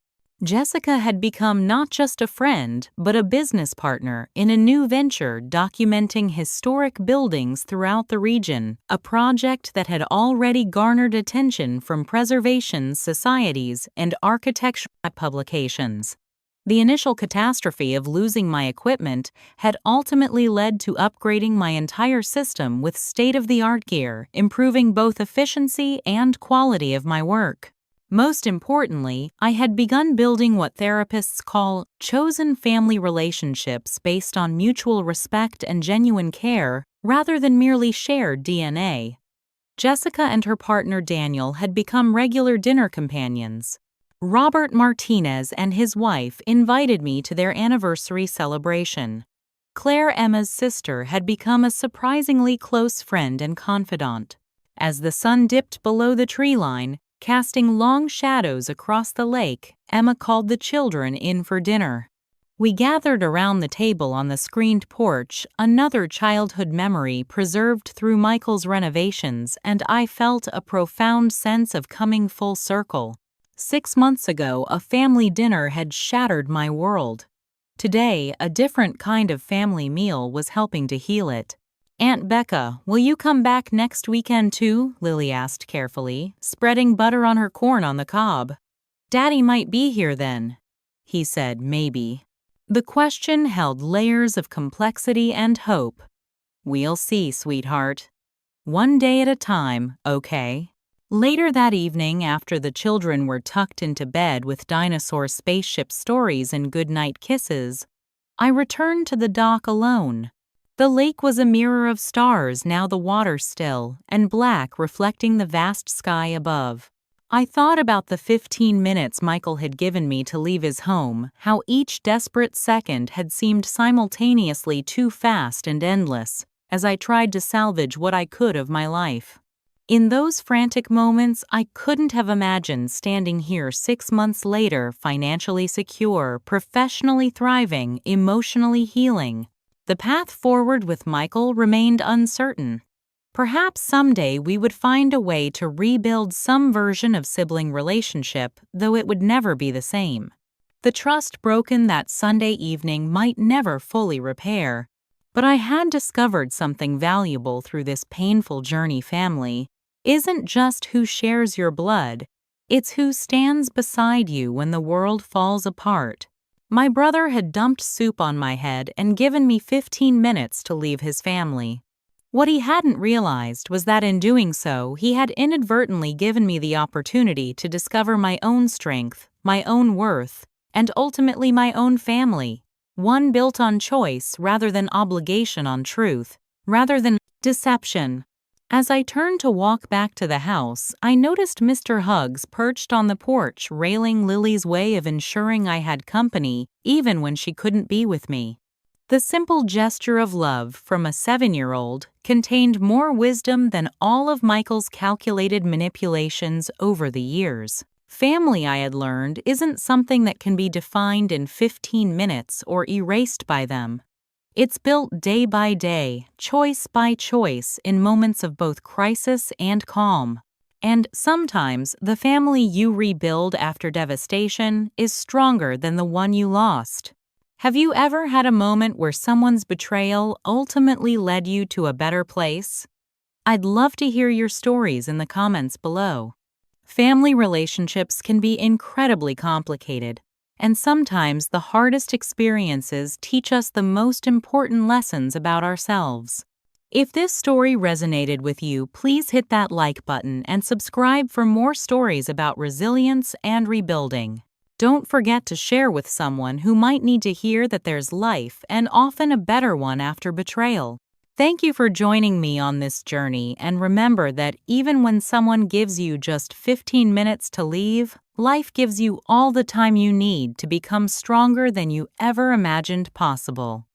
Jessica had become not just a friend, but a business partner in a new venture documenting historic buildings throughout the region, a project that had already garnered attention from preservation societies and architecture publications. The initial catastrophe of losing my equipment had ultimately led to upgrading my entire system with state-of-the-art gear, improving both efficiency and quality of my work. Most importantly, I had begun building what therapists call chosen family relationships based on mutual respect and genuine care rather than merely shared DNA. Jessica and her partner Daniel had become regular dinner companions. Robert Martinez and his wife invited me to their anniversary celebration. Claire, Emma's sister, had become a surprisingly close friend and confidant. As the sun dipped below the tree line, casting long shadows across the lake, Emma called the children in for dinner. We gathered around the table on the screened porch, another childhood memory preserved through Michael's renovations, and I felt a profound sense of coming full circle. 6 months ago, a family dinner had shattered my world. Today, a different kind of family meal was helping to heal it. Aunt Becca, will you come back next weekend too? Lily asked carefully, spreading butter on her corn on the cob. Daddy might be here then. He said maybe. The question held layers of complexity and hope. We'll see, sweetheart. One day at a time, okay? Later that evening, after the children were tucked into bed with dinosaur spaceship stories and goodnight kisses, I returned to the dock alone. The lake was a mirror of stars, now the water still, and black reflecting the vast sky above. I thought about the 15 minutes Michael had given me to leave his home, how each desperate second had seemed simultaneously too fast and endless, as I tried to salvage what I could of my life. In those frantic moments, I couldn't have imagined standing here 6 months later, financially secure, professionally thriving, emotionally healing. The path forward with Michael remained uncertain. Perhaps someday we would find a way to rebuild some version of sibling relationship, though it would never be the same. The trust broken that Sunday evening might never fully repair. But I had discovered something valuable through this painful journey. Family isn't just who shares your blood, it's who stands beside you when the world falls apart. My brother had dumped soup on my head and given me 15 minutes to leave his family. What he hadn't realized was that in doing so, he had inadvertently given me the opportunity to discover my own strength, my own worth, and ultimately my own family, one built on choice rather than obligation, on truth, rather than deception. As I turned to walk back to the house, I noticed Mr. Hugs perched on the porch, railing Lily's way of ensuring I had company even when she couldn't be with me. The simple gesture of love from a 7-year-old contained more wisdom than all of Michael's calculated manipulations over the years. Family, I had learned, isn't something that can be defined in 15 minutes or erased by them. It's built day by day, choice by choice, in moments of both crisis and calm. And sometimes the family you rebuild after devastation is stronger than the one you lost. Have you ever had a moment where someone's betrayal ultimately led you to a better place? I'd love to hear your stories in the comments below. Family relationships can be incredibly complicated. And sometimes the hardest experiences teach us the most important lessons about ourselves. If this story resonated with you, please hit that like button and subscribe for more stories about resilience and rebuilding. Don't forget to share with someone who might need to hear that there's life and often a better one after betrayal. Thank you for joining me on this journey, and remember that even when someone gives you just 15 minutes to leave, life gives you all the time you need to become stronger than you ever imagined possible.